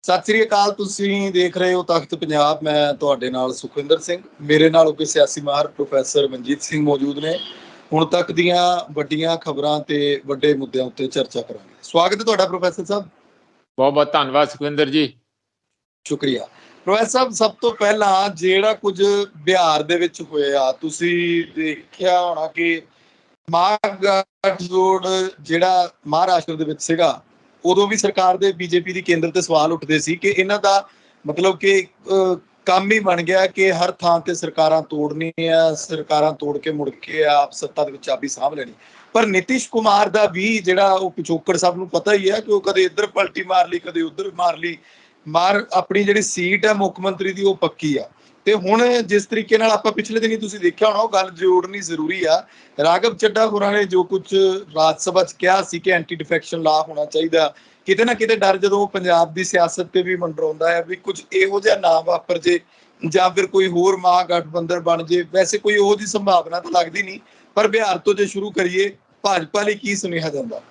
ਸਤਿ ਸ੍ਰੀ ਅਕਾਲ। ਤੁਸੀਂ ਦੇਖ ਰਹੇ ਹੋ ਤਖਤ ਪੰਜਾਬ। ਮੈਂ ਤੁਹਾਡੇ ਨਾਲ ਸੁਖਵਿੰਦਰ ਸਿੰਘ। ਮੇਰੇ ਨਾਲ ਕੋਈ ਸਿਆਸੀ ਮਾਹਰ ਪ੍ਰੋਫੈਸਰ ਮਨਜੀਤ ਸਿੰਘ ਮੌਜੂਦ ਨੇ। ਹੁਣ ਤੱਕ ਦੀਆਂ ਵੱਡੀਆਂ ਖਬਰਾਂ ਤੇ ਵੱਡੇ ਮੁੱਦਿਆਂ ਉੱਤੇ ਚਰਚਾ ਕਰਾਂਗੇ। ਸਵਾਗਤ ਹੈ ਤੁਹਾਡਾ ਪ੍ਰੋਫੈਸਰ ਸਾਹਿਬ। ਬਹੁਤ ਬਹੁਤ ਧੰਨਵਾਦ ਸੁਖਵਿੰਦਰ ਜੀ। ਸ਼ੁਕਰੀਆ ਪ੍ਰੋਫੈਸਰ ਸਾਹਿਬ। ਸਭ ਤੋਂ ਪਹਿਲਾਂ ਜਿਹੜਾ ਕੁਝ ਬਿਹਾਰ ਦੇ ਵਿੱਚ ਹੋਇਆ, ਤੁਸੀਂ ਦੇਖਿਆ ਹੋਣਾ ਕਿ ਮਹਾਗਠਜੋੜ ਜਿਹੜਾ ਮਹਾਰਾਸ਼ਟਰ ਦੇ ਵਿੱਚ ਸੀਗਾ, ਉਦੋਂ ਵੀ ਸਰਕਾਰ ਦੇ ਬੀਜੇਪੀ ਦੀ ਕੇਂਦਰ ਤੇ ਸਵਾਲ ਉੱਠਦੇ ਸੀ ਕਿ ਇਹਨਾਂ ਦਾ ਮਤਲਬ ਕਿ ਕੰਮ ਹੀ ਬਣ ਗਿਆ ਕਿ ਹਰ ਥਾਂ ਤੇ ਸਰਕਾਰਾਂ ਤੋੜਨੀਆਂ, ਸਰਕਾਰਾਂ ਤੋੜ ਕੇ ਮੁੜ ਕੇ ਆਪ ਸੱਤਾ ਦੇ ਵਿੱਚ ਚਾਬੀ ਸਾਂਭ ਲੈਣੀ। ਪਰ ਨਿਤਿਸ਼ ਕੁਮਾਰ ਦਾ ਵੀ ਜਿਹੜਾ ਉਹ ਪਿਛੋਕੜ ਸਭ ਨੂੰ ਪਤਾ ਹੀ ਹੈ ਕਿ ਉਹ ਕਦੇ ਇੱਧਰ ਪਲਟੀ ਮਾਰ ਲਈ, ਕਦੇ ਉੱਧਰ ਮਾਰ ਲਈ। ਆਪਣੀ ਜਿਹੜੀ ਸੀਟ ਹੈ ਮੁੱਖ ਮੰਤਰੀ ਦੀ ਉਹ ਪੱਕੀ ਆ। ਤੇ ਹੁਣ ਜਿਸ ਤਰੀਕੇ ਨਾਲ ਆਪਾਂ ਪਿਛਲੇ ਦਿਨੀ ਤੁਸੀਂ ਦੇਖਿਆ ਹੋਣਾ, ਉਹ ਗੱਲ ਜੋੜਨੀ ਜ਼ਰੂਰੀ ਆ। ਰਾਘਵ ਚੱਡਾ ਹੋਰਾਂ ਨੇ ਜੋ ਕੁਝ ਰਾਜ ਸਭਾ 'ਚ ਕਿਹਾ ਸੀ ਕਿ ਐਂਟੀ ਡਿਫੈਕਸ਼ਨ ਲਾ ਹੋਣਾ ਚਾਹੀਦਾ, ਕਿਤੇ ਨਾ ਕਿਤੇ ਡਰ ਜਦੋਂ ਪੰਜਾਬ ਦੀ ਸਿਆਸਤ ਤੇ ਵੀ ਮੰਡਰਾਉਂਦਾ ਹੈ ਵੀ ਕੁਝ ਇਹੋ ਜਿਹਾ ਨਾ ਵਾਪਰ ਜੇ ਜਾਂ ਫਿਰ ਕੋਈ ਹੋਰ ਮਹਾਗਠਬੰਧਨ ਬਣ ਜੇ। ਵੈਸੇ ਕੋਈ ਉਹੋ ਜਿਹੀ ਸੰਭਾਵਨਾ ਤਾਂ ਲੱਗਦੀ ਨਹੀਂ, ਪਰ ਬਿਹਾਰ ਤੋਂ ਜੇ ਸ਼ੁਰੂ ਕਰੀਏ, ਭਾਜਪਾ ਲਈ ਕੀ ਸੁਨੇਹਾ ਜਾਂਦਾ?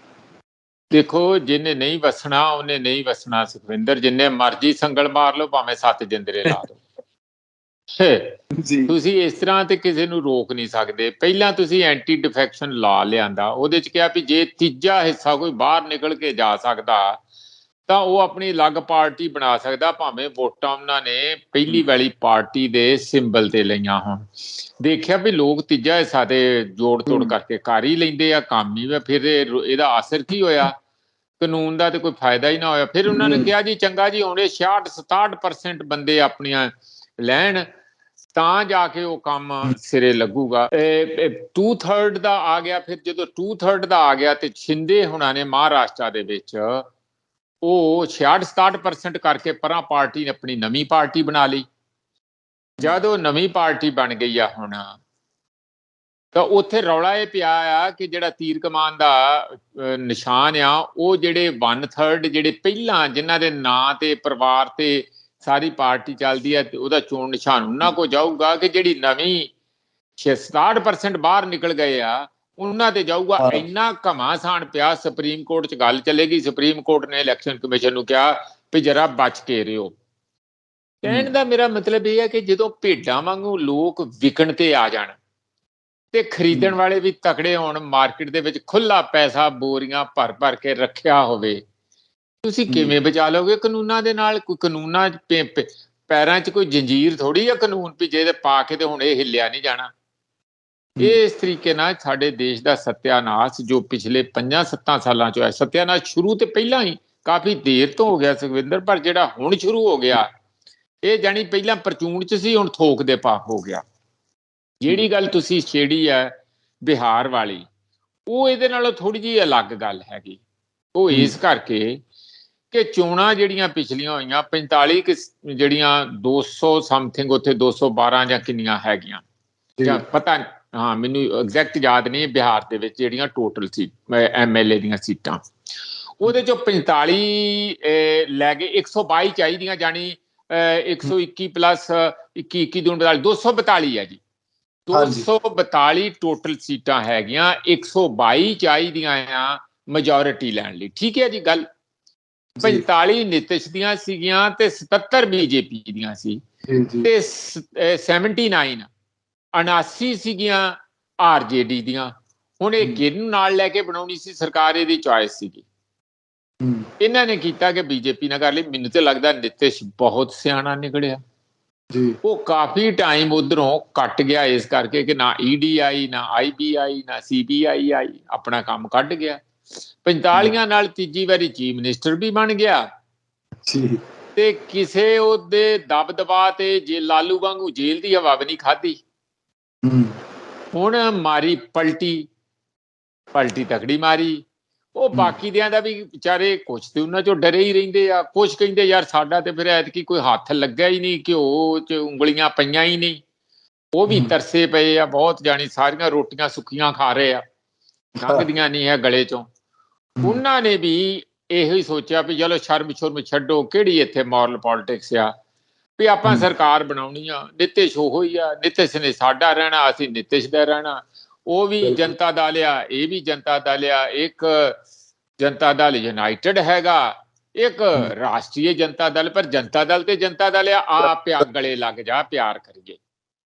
ਦੇਖੋ, ਜਿਹਨੇ ਨਹੀਂ ਵਸਣਾ ਉਹਨੇ ਨਹੀਂ ਵਸਣਾ ਸੁਖਵਿੰਦਰ। ਜਿੰਨੇ ਮਰਜ਼ੀ ਸੰਗਲ ਮਾਰ ਲਓ, ਭਾਵੇਂ 7 ਜਿੰਦਰੇ ਲਾ ਦਿਓ। ਤੁਸੀਂ ਇਸ ਤਰ੍ਹਾਂ ਤੇ ਕਿਸੇ ਨੂੰ ਰੋਕ ਨਹੀਂ ਸਕਦੇ। ਪਹਿਲਾਂ ਤੁਸੀਂ ਐਂਟੀ ਡਿਫੈਕਸ਼ਨ ਲਾ ਲਿਆਂਦਾ, ਉਹਦੇ 'ਚ ਕਿਹਾ ਵੀ ਜੇ ਤੀਜਾ ਹਿੱਸਾ ਕੋਈ ਬਾਹਰ ਨਿਕਲ ਕੇ ਜਾ ਸਕਦਾ ਤਾਂ ਉਹ ਆਪਣੀ ਅਲੱਗ ਪਾਰਟੀ ਬਣਾ ਸਕਦਾ, ਭਾਵੇਂ ਵੋਟਾਂ ਉਹਨਾਂ ਨੇ ਪਹਿਲੀ ਵਾਲੀ ਪਾਰਟੀ ਦੇ ਸਿੰਬਲ ਤੇ ਲਈਆਂ ਹੋਣ। ਦੇਖਿਆ ਵੀ ਲੋਕ ਤੀਜਾ ਹਿੱਸਾ ਤੇ ਜੋੜ ਤੋੜ ਕਰਕੇ ਕਰ ਹੀ ਲੈਂਦੇ ਆ, ਕੰਮ ਹੀ। ਫਿਰ ਇਹਦਾ ਅਸਰ ਕੀ ਹੋਇਆ? ਕਾਨੂੰਨ ਦਾ ਤੇ ਕੋਈ ਫਾਇਦਾ ਹੀ ਨਾ ਹੋਇਆ। ਫਿਰ ਉਹਨਾਂ ਨੇ ਕਿਹਾ ਜੀ ਚੰਗਾ ਜੀ, ਹੁਣ 66-67% ਬੰਦੇ ਆਪਣੀਆਂ ਲੈਣ ਤਾਂ ਜਾ ਕੇ ਉਹ ਕੰਮ ਸਿਰੇ ਲੱਗੂਗਾ। 2/3 ਦਾ ਆ ਗਿਆ। ਫਿਰ ਜਦੋਂ 2/3 ਦਾ ਆ ਗਿਆ ਤੇ ਸ਼ਿੰਦੇ ਹੁਣਾਂ ਨੇ ਮਹਾਰਾਸ਼ਟਰ ਦੇ ਵਿੱਚ ਉਹ 66-67% ਕਰਕੇ ਪਰਾਂ ਪਾਰਟੀ ਨੇ ਆਪਣੀ ਨਵੀਂ ਪਾਰਟੀ ਬਣਾ ਲਈ। ਜਦ ਉਹ ਨਵੀਂ ਪਾਰਟੀ ਬਣ ਗਈ ਆ ਹੁਣ, ਤਾਂ ਉੱਥੇ ਰੌਲਾ ਇਹ ਪਿਆ ਆ ਕਿ ਜਿਹੜਾ ਤੀਰ ਕਮਾਨ ਦਾ ਨਿਸ਼ਾਨ ਆ, ਉਹ ਜਿਹੜੇ 1/3 ਜਿਹੜੇ ਪਹਿਲਾਂ ਜਿਨ੍ਹਾਂ ਦੇ ਨਾਂ ਤੇ ਪਰਿਵਾਰ ਤੇ ਸਾਰੀ ਪਾਰਟੀ ਚੱਲਦੀ ਹੈ, ਉਹਦਾ ਚੋਣ ਨਿਸ਼ਾਨ ਉਹਨਾਂ ਕੋਲ ਜਾਊਗਾ ਕਿ ਜਿਹੜੀ ਨਵੀਂ 67% ਬਾਹਰ ਨਿਕਲ ਗਏ ਆ ਉਹਨਾਂ ਤੇ ਜਾਊਗਾ। ਇੰਨਾ ਘਮਾਸਾਨ ਪਿਆ। ਸੁਪਰੀਮ ਕੋਰਟ 'ਚ ਗੱਲ ਚੱਲੇਗੀ। ਸੁਪਰੀਮ ਕੋਰਟ ਨੇ ਇਲੈਕਸ਼ਨ ਕਮਿਸ਼ਨ ਨੂੰ ਕਿਹਾ ਵੀ ਜਰਾ ਬਚ ਕੇ ਰਿਓ। ਕਹਿਣ ਦਾ ਮੇਰਾ ਮਤਲਬ ਇਹ ਹੈ ਕਿ ਜਦੋਂ ਭੇਡਾਂ ਵਾਂਗੂ ਲੋਕ ਵਿਕਣ ਤੇ ਆ ਜਾਣ ਤੇ ਖਰੀਦਣ ਵਾਲੇ ਵੀ ਤਕੜੇ ਹੋਣ, ਮਾਰਕੀਟ ਦੇ ਵਿੱਚ ਖੁੱਲਾ ਪੈਸਾ ਬੋਰੀਆਂ ਭਰ ਭਰ ਕੇ ਰੱਖਿਆ ਹੋਵੇ, ਤੁਸੀਂ ਕਿਵੇਂ ਬਚਾ ਲਓਗੇ ਕਾਨੂੰਨਾਂ ਦੇ ਨਾਲ? ਕੋਈ ਕਾਨੂੰਨਾਂ ਪੈਰਾਂ 'ਚ ਕੋਈ ਜੰਜੀਰ ਥੋੜੀ ਆ ਕਾਨੂੰਨ ਵੀ ਜਿਹਦੇ ਪਾ ਕੇ ਤੇ ਹੁਣ ਇਹ ਹਿੱਲਿਆ ਨਹੀਂ ਜਾਣਾ। ਇਸ ਤਰੀਕੇ ਨਾਲ ਸਾਡੇ ਦੇਸ਼ ਦਾ ਸੱਤਿਆਨਾਸ਼ ਜੋ ਪਿਛਲੇ 5-7 ਸਾਲਾਂ 'ਚ ਹੋਇਆ, ਸੱਤਿਆਨਾਸ਼ ਸ਼ੁਰੂ ਤੇ ਪਹਿਲਾਂ ਹੀ ਕਾਫੀ ਦੇਰ ਤੋਂ ਹੋ ਗਿਆ ਸੁਖਵਿੰਦਰ, ਪਰ ਜਿਹੜਾ ਹੁਣ ਸ਼ੁਰੂ ਹੋ ਗਿਆ ਇਹ ਜਾਣੀ ਪਹਿਲਾਂ ਪਰਚੂਨ 'ਚ ਸੀ, ਹੁਣ ਥੋਕ ਦੇ ਪਾ ਹੋ ਗਿਆ। ਜਿਹੜੀ ਗੱਲ ਤੁਸੀਂ ਛੇੜੀ ਹੈ ਬਿਹਾਰ ਵਾਲੀ, ਉਹ ਇਹਦੇ ਨਾਲੋਂ ਥੋੜੀ ਜਿਹੀ ਅਲੱਗ ਗੱਲ ਹੈਗੀ। ਉਹ ਇਸ ਕਰਕੇ ਕਿ ਚੋਣਾਂ ਜਿਹੜੀਆਂ ਪਿਛਲੀਆਂ ਹੋਈਆਂ 45 ਜਿਹੜੀਆਂ 200 ਸਮਥਿੰਗ, ਉੱਥੇ 212 ਜਾਂ ਕਿੰਨੀਆਂ ਹੈਗੀਆਂ ਜਾਂ ਪਤਾ, ਹਾਂ ਮੈਨੂੰ ਐਗਜ਼ੈਕਟ ਯਾਦ ਨਹੀਂ, ਬਿਹਾਰ ਦੇ ਵਿੱਚ ਜਿਹੜੀਆਂ ਟੋਟਲ ਸੀ MLA ਦੀਆਂ ਸੀਟਾਂ, ਉਹਦੇ ਚੋਂ 45 ਲੈ ਗਏ। 122 ਚਾਹੀਦੀਆਂ, ਜਾਣੀ 121 ਪਲੱਸ 21 ਦੂਣ 42, 242 ਹੈ ਜੀ। 242 ਟੋਟਲ ਸੀਟਾਂ ਹੈਗੀਆਂ, 122 ਚਾਹੀਦੀਆਂ ਆ ਮੈਜੋਰਿਟੀ ਲੈਣ ਲਈ। ਠੀਕ ਹੈ ਜੀ ਗੱਲ। 45 ਨਿਤਿਸ਼ ਦੀਆਂ ਸੀਗੀਆਂ ਤੇ 77 ਬੀਜੇਪੀ ਦੀਆਂ ਸੀ ਤੇ 79 ਸੀਗੀਆਂ RJD ਦੀਆਂ। ਹੁਣ ਇਹ ਕਿਹਨੂੰ ਨਾਲ ਲੈ ਕੇ ਬਣਾਉਣੀ ਸੀ ਸਰਕਾਰ? ਇਹਦੀ ਚੁਆਇਸ ਸੀਗੀ। ਇਹਨਾਂ ਨੇ ਕੀਤਾ ਕਿ ਬੀਜੇਪੀ ਨਾਲ ਕਰ ਲਈ। ਮੈਨੂੰ ਤੇ ਲੱਗਦਾ ਨਿਤਿਸ਼ ਬਹੁਤ ਸਿਆਣਾ ਨਿਕਲਿਆ। ਉਹ ਕਾਫੀ ਟਾਈਮ ਉਧਰੋਂ ਕੱਟ ਗਿਆ ਇਸ ਕਰਕੇ ਕਿ ਨਾ ED ਆਈ, ਨਾ IB ਨਾ CBI ਆਈ, ਆਪਣਾ ਕੰਮ ਕੱਢ ਗਿਆ। 45 ਨਾਲ ਤੀਜੀ ਵਾਰੀ ਚੀਫ ਮਿਨਿਸਟਰ ਵੀ ਬਣ ਗਿਆ ਤੇ ਕਿਸੇ ਉਹਦੇ ਦਬ ਦਬਾ ਤੇ ਜੇ ਲਾਲੂ ਵਾਂਗੂ ਜੇਲ੍ਹ ਦੀ ਹਵਾ ਵੀ ਨਹੀਂ ਖਾਧੀ। ਹੁਣ ਮਾਰੀ ਪਲਟੀ ਤਕੜੀ ਮਾਰੀ। ਉਹ ਬਾਕੀ ਦਿਆਂ ਦਾ ਵੀ ਵਿਚਾਰੇ ਕੁਛ ਤੇ ਉਹਨਾਂ ਚੋਂ ਡਰੇ ਹੀ ਰਹਿੰਦੇ ਆ। ਕੁਛ ਕਹਿੰਦੇ ਯਾਰ ਸਾਡਾ ਤੇ ਫਿਰ ਐਤਕੀ ਕੋਈ ਹੱਥ ਲੱਗਾ ਹੀ ਨਹੀਂ, ਘਿਓ 'ਚ ਉਂਗਲੀਆਂ ਪਈਆਂ ਹੀ ਨਹੀਂ। ਉਹ ਵੀ ਤਰਸੇ ਪਏ ਆ ਬਹੁਤ, ਜਾਣੀ ਸਾਰੀਆਂ ਰੋਟੀਆਂ ਸੁੱਕੀਆਂ ਖਾ ਰਹੇ ਆ, ਲੰਘਦੀਆਂ ਨਹੀਂ ਹੈ ਗਲੇ 'ਚੋਂ। ਉਹਨਾਂ ਨੇ ਵੀ ਇਹੋ ਹੀ ਸੋਚਿਆ ਵੀ ਚਲੋ ਸ਼ਰਮ ਛੱਡੋ, ਕਿਹੜੀ ਇੱਥੇ ਮੋਰਲ ਪੋਲੀਟਿਕਸ ਆ, ਵੀ ਆਪਾਂ ਸਰਕਾਰ ਬਣਾਉਣੀ ਆ। ਨਿਤਿਸ਼ ਉਹੋ ਹੀ ਆ, ਨਿਤਿਸ਼ ਨੇ ਸਾਡਾ ਰਹਿਣਾ, ਅਸੀਂ ਨਿਤਿਸ਼ ਦਾ ਰਹਿਣਾ। ਉਹ ਵੀ ਜਨਤਾ ਦਲ ਆ, ਇਹ ਵੀ ਜਨਤਾ ਦਲ ਆ। ਇੱਕ ਜਨਤਾ ਦਲ ਯੂਨਾਈਟਿਡ ਹੈਗਾ, ਇੱਕ ਰਾਸ਼ਟਰੀ ਜਨਤਾ ਦਲ, ਪਰ ਜਨਤਾ ਦਲ ਤੇ ਜਨਤਾ ਦਲ ਆ ਗਲੇ ਲੱਗ ਜਾ, ਪਿਆਰ ਕਰੀਏ।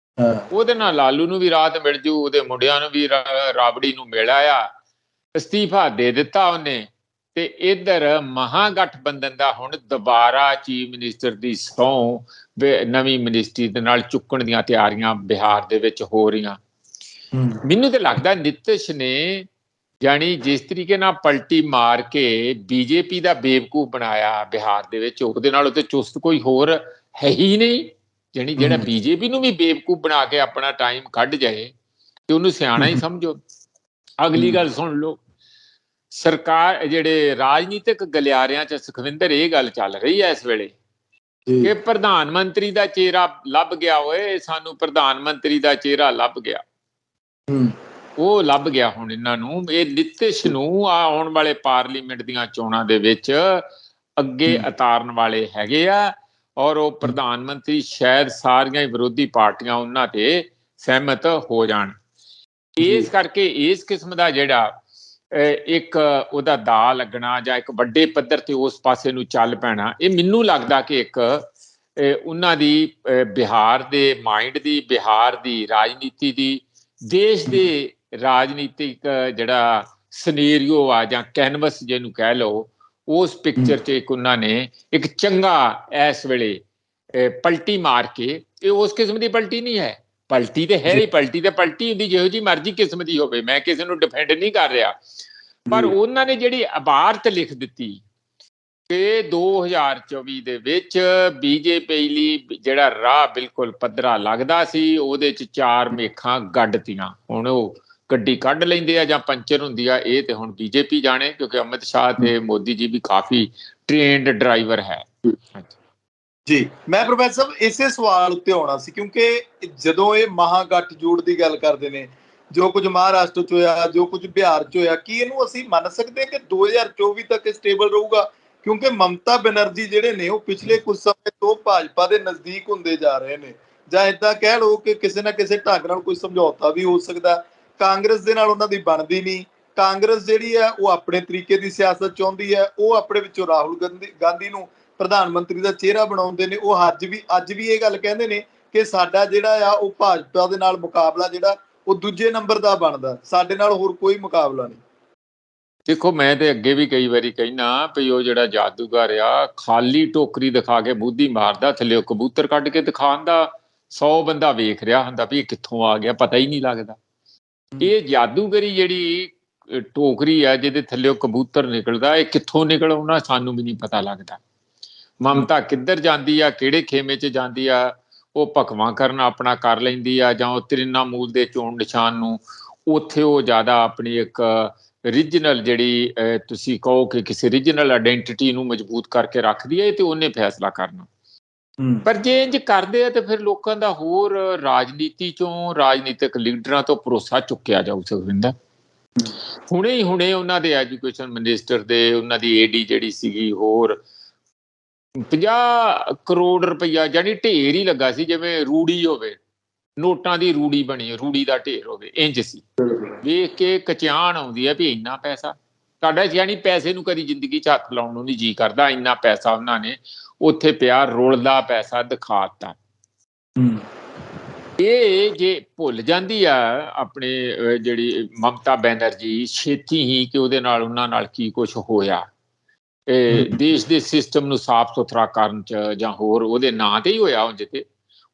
ਉਹਦੇ ਨਾਲ ਲਾਲੂ ਨੂੰ ਵੀ ਰਾਹਤ ਮਿਲ ਜੂ, ਉਹਦੇ ਮੁੰਡਿਆਂ ਨੂੰ ਵੀ, ਰਾਬੜੀ ਨੂੰ ਮਿਲ ਆਇਆ, ਅਸਤੀਫਾ ਦੇ ਦਿੱਤਾ ਉਹਨੇ। ਤੇ ਇੱਧਰ ਮਹਾਗਠਬੰਧਨ ਦਾ ਹੁਣ ਦੁਬਾਰਾ ਚੀਫ ਮਿਨਿਸਟਰ ਦੀ ਸਹੁੰ ਨਵੀਂ ਮਿਨਿਸਟਰੀ ਦੇ ਨਾਲ ਚੁੱਕਣ ਦੀਆਂ ਤਿਆਰੀਆਂ ਬਿਹਾਰ ਦੇ ਵਿੱਚ ਹੋ ਰਹੀਆਂ। ਮੈਨੂੰ ਤਾਂ ਲੱਗਦਾ ਨਿਤਿਸ਼ ਨੇ ਜਾਣੀ ਜਿਸ ਤਰੀਕੇ ਨਾਲ ਪਲਟੀ ਮਾਰ ਕੇ ਬੀਜੇਪੀ ਦਾ ਬੇਵਕੂਫ ਬਣਾਇਆ ਬਿਹਾਰ ਦੇ ਵਿੱਚ, ਉਹਦੇ ਨਾਲ ਤੇ ਚੁਸਤ ਕੋਈ ਹੋਰ ਹੈ ਹੀ ਨਹੀਂ। ਜਾਣੀ ਜਿਹੜਾ ਬੀਜੇਪੀ ਨੂੰ ਵੀ ਬੇਵਕੂਫ ਬਣਾ ਕੇ ਆਪਣਾ ਟਾਈਮ ਕੱਢ ਜਾਏ ਤੇ ਉਹਨੂੰ ਸਿਆਣਾ ਹੀ ਸਮਝੋ। ਅਗਲੀ ਗੱਲ ਸੁਣ ਲਓ, ਸਰਕਾਰ ਜਿਹੜੇ ਰਾਜਨੀਤਿਕ ਗਲਿਆਰਿਆਂ 'ਚ ਸੁਖਵਿੰਦਰ ਇਹ ਗੱਲ ਚੱਲ ਰਹੀ ਹੈ ਇਸ ਵੇਲੇ ਕਿ ਪ੍ਰਧਾਨ ਮੰਤਰੀ ਦਾ ਚਿਹਰਾ ਲੱਭ ਗਿਆ, ਓਏ ਸਾਨੂੰ ਪ੍ਰਧਾਨ ਮੰਤਰੀ ਦਾ ਚਿਹਰਾ ਲੱਭ ਗਿਆ। ਉਹ ਲੱਭ ਗਿਆ ਹੁਣ ਇਹਨਾਂ ਨੂੰ। ਇਹ ਨਿਤਿਸ਼ ਨੂੰ ਆਉਣ ਵਾਲੇ ਪਾਰਲੀਮੈਂਟ ਦੀਆਂ ਚੋਣਾਂ ਦੇ ਵਿੱਚ ਅੱਗੇ ਉਤਾਰਨ ਵਾਲੇ ਹੈਗੇ ਆ, ਔਰ ਉਹ ਪ੍ਰਧਾਨ ਮੰਤਰੀ ਸ਼ਾਇਦ ਸਾਰੀਆਂ ਹੀ ਵਿਰੋਧੀ ਪਾਰਟੀਆਂ ਉਹਨਾਂ ਤੇ ਸਹਿਮਤ ਹੋ ਜਾਣ। ਇਸ ਕਰਕੇ ਇਸ ਕਿਸਮ ਦਾ ਜਿਹੜਾ ਇੱਕ ਉਹਦਾ ਦਾ ਲੱਗਣਾ ਜਾਂ ਇੱਕ ਵੱਡੇ ਪੱਧਰ ਤੇ ਉਸ ਪਾਸੇ ਨੂੰ ਚੱਲ ਪੈਣਾ, ਇਹ ਮੈਨੂੰ ਲੱਗਦਾ ਕਿ ਇੱਕ ਉਹਨਾਂ ਦੀ ਬਿਹਾਰ ਦੇ ਮਾਈਂਡ ਦੀ, ਬਿਹਾਰ ਦੀ ਰਾਜਨੀਤੀ ਦੀ, ਦੇਸ਼ ਦੇ ਰਾਜਨੀਤਿਕ ਜਿਹੜਾ ਸਿਨੈਰੀਓ ਆ ਜਾਂ ਕੈਨਵਸ ਜਿਹਨੂੰ ਕਹਿ ਲਓ, ਉਸ ਪਿਕਚਰ 'ਚ ਇੱਕ ਉਹਨਾਂ ਨੇ ਇੱਕ ਚੰਗਾ ਇਸ ਵੇਲੇ ਪਲਟੀ ਮਾਰ ਕੇ, ਇਹ ਉਸ ਕਿਸਮ ਦੀ ਪਲਟੀ ਨਹੀਂ ਹੈ, ਪਲਟੀ ਤੇ ਹੈ ਹੀ, ਪਲਟੀ ਤੇ ਪਲਟੀ ਹੁੰਦੀ ਜਿਹੋ ਜਿਹੀ ਮਰਜ਼ੀ ਕਿਸਮ ਦੀ ਹੋਵੇ, ਮੈਂ ਕਿਸੇ ਨੂੰ ਡਿਫੈਂਡ ਨਹੀਂ ਕਰ ਰਿਹਾ, ਪਰ ਉਹਨਾਂ ਨੇ ਜਿਹੜੀ ਇਬਾਰਤ ਲਿਖ ਦਿੱਤੀ ਕਿ 2024 ਦੇ ਵਿੱਚ ਬੀਜੇਪੀ ਲਈ ਜਿਹੜਾ ਰਾਹ ਬਿਲਕੁਲ ਪੱਧਰਾ ਲੱਗਦਾ ਸੀ, ਉਹਦੇ 'ਚ 4 ਮੇਖਾਂ ਗੱਡਤੀਆਂ। ਹੁਣ ਉਹ ਗੱਡੀ ਕੱਢ ਲੈਂਦੇ ਆ ਜਾਂ ਪੰਚਰ ਹੁੰਦੀ ਆ, ਇਹ ਤੇ ਹੁਣ ਬੀਜੇਪੀ ਜਾਣੇ, ਕਿਉਂਕਿ ਅਮਿਤ ਸ਼ਾਹ ਤੇ ਮੋਦੀ ਜੀ ਵੀ ਕਾਫੀ ਟ੍ਰੇਨਡ ਡਰਾਈਵਰ ਹੈ। ਜੀ, ਮੈਂ ਪ੍ਰੋਫੈਸਰ ਸਾਹਿਬ ਇਸੇ ਸਵਾਲ ਉੱਤੇ ਆਉਣਾ ਸੀ, ਕਿਉਂਕਿ ਜਦੋਂ ਇਹ ਮਹਾਗਠਜੋੜ ਦੀ ਗੱਲ ਕਰਦੇ ਨੇ, ਜੋ ਕੁਝ ਮਹਾਰਾਸ਼ਟਰ 'ਚ ਹੋਇਆ, ਜੋ ਕੁਝ ਬਿਹਾਰ 'ਚ ਹੋਇਆ, ਕੀ ਇਹਨੂੰ ਅਸੀਂ ਮੰਨ ਸਕਦੇ ਕਿ 2024 ਤੱਕ ਸਟੇਬਲ ਰਹੂਗਾ? ਕਿਉਂਕਿ ਮਮਤਾ ਬੈਨਰਜੀ ਜਿਹੜੇ ਨੇ ਉਹ ਪਿਛਲੇ ਕੁਝ ਸਮੇਂ ਤੋਂ ਭਾਜਪਾ ਦੇ ਨਜ਼ਦੀਕ ਹੁੰਦੇ ਜਾ ਰਹੇ ਨੇ, ਜਾਂ ਏਦਾਂ ਕਹਿ ਲਓ ਕਿ ਕਿਸੇ ਨਾ ਕਿਸੇ ਢੰਗ ਨਾਲ ਕੋਈ ਸਮਝੌਤਾ ਵੀ ਹੋ ਸਕਦਾ। ਕਾਂਗਰਸ ਦੇ ਨਾਲ ਉਹਨਾਂ ਦੀ ਬਣਦੀ ਨਹੀਂ। ਕਾਂਗਰਸ ਜਿਹੜੀ ਹੈ ਉਹ ਆਪਣੇ ਤਰੀਕੇ ਦੀ ਸਿਆਸਤ ਚਾਹੁੰਦੀ ਹੈ, ਉਹ ਆਪਣੇ ਵਿੱਚੋਂ ਰਾਹੁਲ ਗਾਂਧੀ ਨੂੰ ਪ੍ਰਧਾਨ ਮੰਤਰੀ ਦਾ ਚਿਹਰਾ ਬਣਾਉਂਦੇ ਨੇ। ਉਹ ਅੱਜ ਵੀ ਇਹ ਗੱਲ ਕਹਿੰਦੇ ਨੇ ਕਿ ਸਾਡਾ ਜਿਹੜਾ ਆ ਉਹ ਭਾਜਪਾ ਦੇ ਨਾਲ ਮੁਕਾਬਲਾ ਜਿਹੜਾ ਉਹ ਦੂਜੇ ਨੰਬਰ ਦਾ ਬਣਦਾ, ਸਾਡੇ ਨਾਲ ਹੋਰ ਕੋਈ ਮੁਕਾਬਲਾ ਨਹੀਂ। ਦੇਖੋ, ਮੈਂ ਤੇ ਅੱਗੇ ਵੀ ਕਈ ਵਾਰੀ ਕਹਿਣਾ ਵੀ ਉਹ ਜਿਹੜਾ ਜਾਦੂਗਰ ਆ, ਖਾਲੀ ਟੋਕਰੀ ਦਿਖਾ ਕੇ ਬੂਧੀ ਮਾਰਦਾ, ਥੱਲੇ ਕਬੂਤਰ ਕੱਢ ਕੇ ਦਿਖਾਉਂਦਾ, 100 ਬੰਦਾ ਵੇਖ ਰਿਹਾ ਹੁੰਦਾ ਵੀ ਇਹ ਕਿੱਥੋਂ ਆ ਗਿਆ, ਪਤਾ ਹੀ ਨਹੀਂ ਲੱਗਦਾ। ਇਹ ਜਾਦੂਗਰੀ ਜਿਹੜੀ ਟੋਕਰੀ ਆ ਜਿਹਦੇ ਥੱਲੇ ਕਬੂਤਰ ਨਿਕਲਦਾ, ਇਹ ਕਿੱਥੋਂ ਨਿਕਲ ਆਉਣਾ ਸਾਨੂੰ ਵੀ ਨਹੀਂ ਪਤਾ ਲੱਗਦਾ। ਮਮਤਾ ਕਿੱਧਰ ਜਾਂਦੀ ਆ, ਕਿਹੜੇ ਖੇਮੇ 'ਚ ਜਾਂਦੀ ਆ, ਉਹ ਭਖਵਾਂ ਕਰਨ ਆਪਣਾ ਕਰ ਲੈਂਦੀ ਆ, ਜਾਂ ਉਹ ਤ੍ਰਿਣਮੂਲ ਦੇ ਚੋਣ ਨਿਸ਼ਾਨ ਨੂੰ ਉੱਥੇ ਉਹ ਜ਼ਿਆਦਾ ਆਪਣੀ ਇੱਕ ਰੀਜਨਲ ਜਿਹੜੀ ਤੁਸੀਂ ਕਹੋ ਕਿ ਕਿਸੇ ਰੀਜਨਲ ਆਇਡੈਂਟੀਟੀ ਨੂੰ ਮਜ਼ਬੂਤ ਕਰਕੇ ਰੱਖਦੀ ਹੈ, ਤੇ ਉਹਨੇ ਫੈਸਲਾ ਕਰਨਾ। ਪਰ ਜੇ ਇੰਜ ਕਰਦੇ ਆ ਤੇ ਫਿਰ ਲੋਕਾਂ ਦਾ ਹੋਰ ਰਾਜਨੀਤੀ ਚੋਂ, ਰਾਜਨੀਤਿਕ ਲੀਡਰਾਂ ਤੋਂ ਭਰੋਸਾ ਚੁੱਕਿਆ ਜਾਊ ਸੁਖਵਿੰਦਰ। ਹੁਣੇ ਉਹਨਾਂ ਦੇ ਐਜੂਕੇਸ਼ਨ ਮਿਨਿਸਟਰ ਦੇ, ਉਹਨਾਂ ਦੀ ਏਡੀ ਜਿਹੜੀ ਸੀਗੀ, ਹੋਰ 50 ਕਰੋੜ ਰੁਪਈਆ ਜਾਨੀ ਢੇਰ ਹੀ ਲੱਗਾ ਸੀ, ਜਿਵੇਂ ਰੂੜੀ ਹੋਵੇ, ਨੋਟਾਂ ਦੀ ਰੂੜੀ ਬਣੀ, ਰੂੜੀ ਦਾ ਢੇਰ ਹੋਵੇ, ਇੰਜ ਸੀ। ਵੇਖ ਕੇ ਕਚਿਆਣ ਆਉਂਦੀ ਹੈ ਵੀ ਇੰਨਾ ਪੈਸਾ ਸਾਡਾ, ਯਾਨੀ ਪੈਸੇ ਨੂੰ ਕਦੀ ਜ਼ਿੰਦਗੀ 'ਚ ਹੱਥ ਲਾਉਣ ਨੂੰ ਨਹੀਂ ਜੀ ਕਰਦਾ, ਇੰਨਾ ਪੈਸਾ ਉਹਨਾਂ ਨੇ ਉੱਥੇ ਪਿਆ ਰੁਲਦਾ ਪੈਸਾ ਦਿਖਾ ਦਿੱਤਾ। ਇਹ ਜੇ ਭੁੱਲ ਜਾਂਦੀ ਆ ਆਪਣੇ ਜਿਹੜੀ ਮਮਤਾ ਬੈਨਰਜੀ ਛੇਤੀ ਹੀ ਕਿ ਉਹਦੇ ਨਾਲ ਉਹਨਾਂ ਨਾਲ ਕੀ ਕੁਛ ਹੋਇਆ, ਦੇਸ਼ ਦੇ ਸਿਸਟਮ ਨੂੰ ਸਾਫ਼ ਸੁਥਰਾ ਕਰਨ 'ਚ ਜਾਂ ਹੋਰ ਉਹਦੇ ਨਾਂ ਤੇ ਹੀ ਹੋਇਆ। ਉਂਝ ਤੇ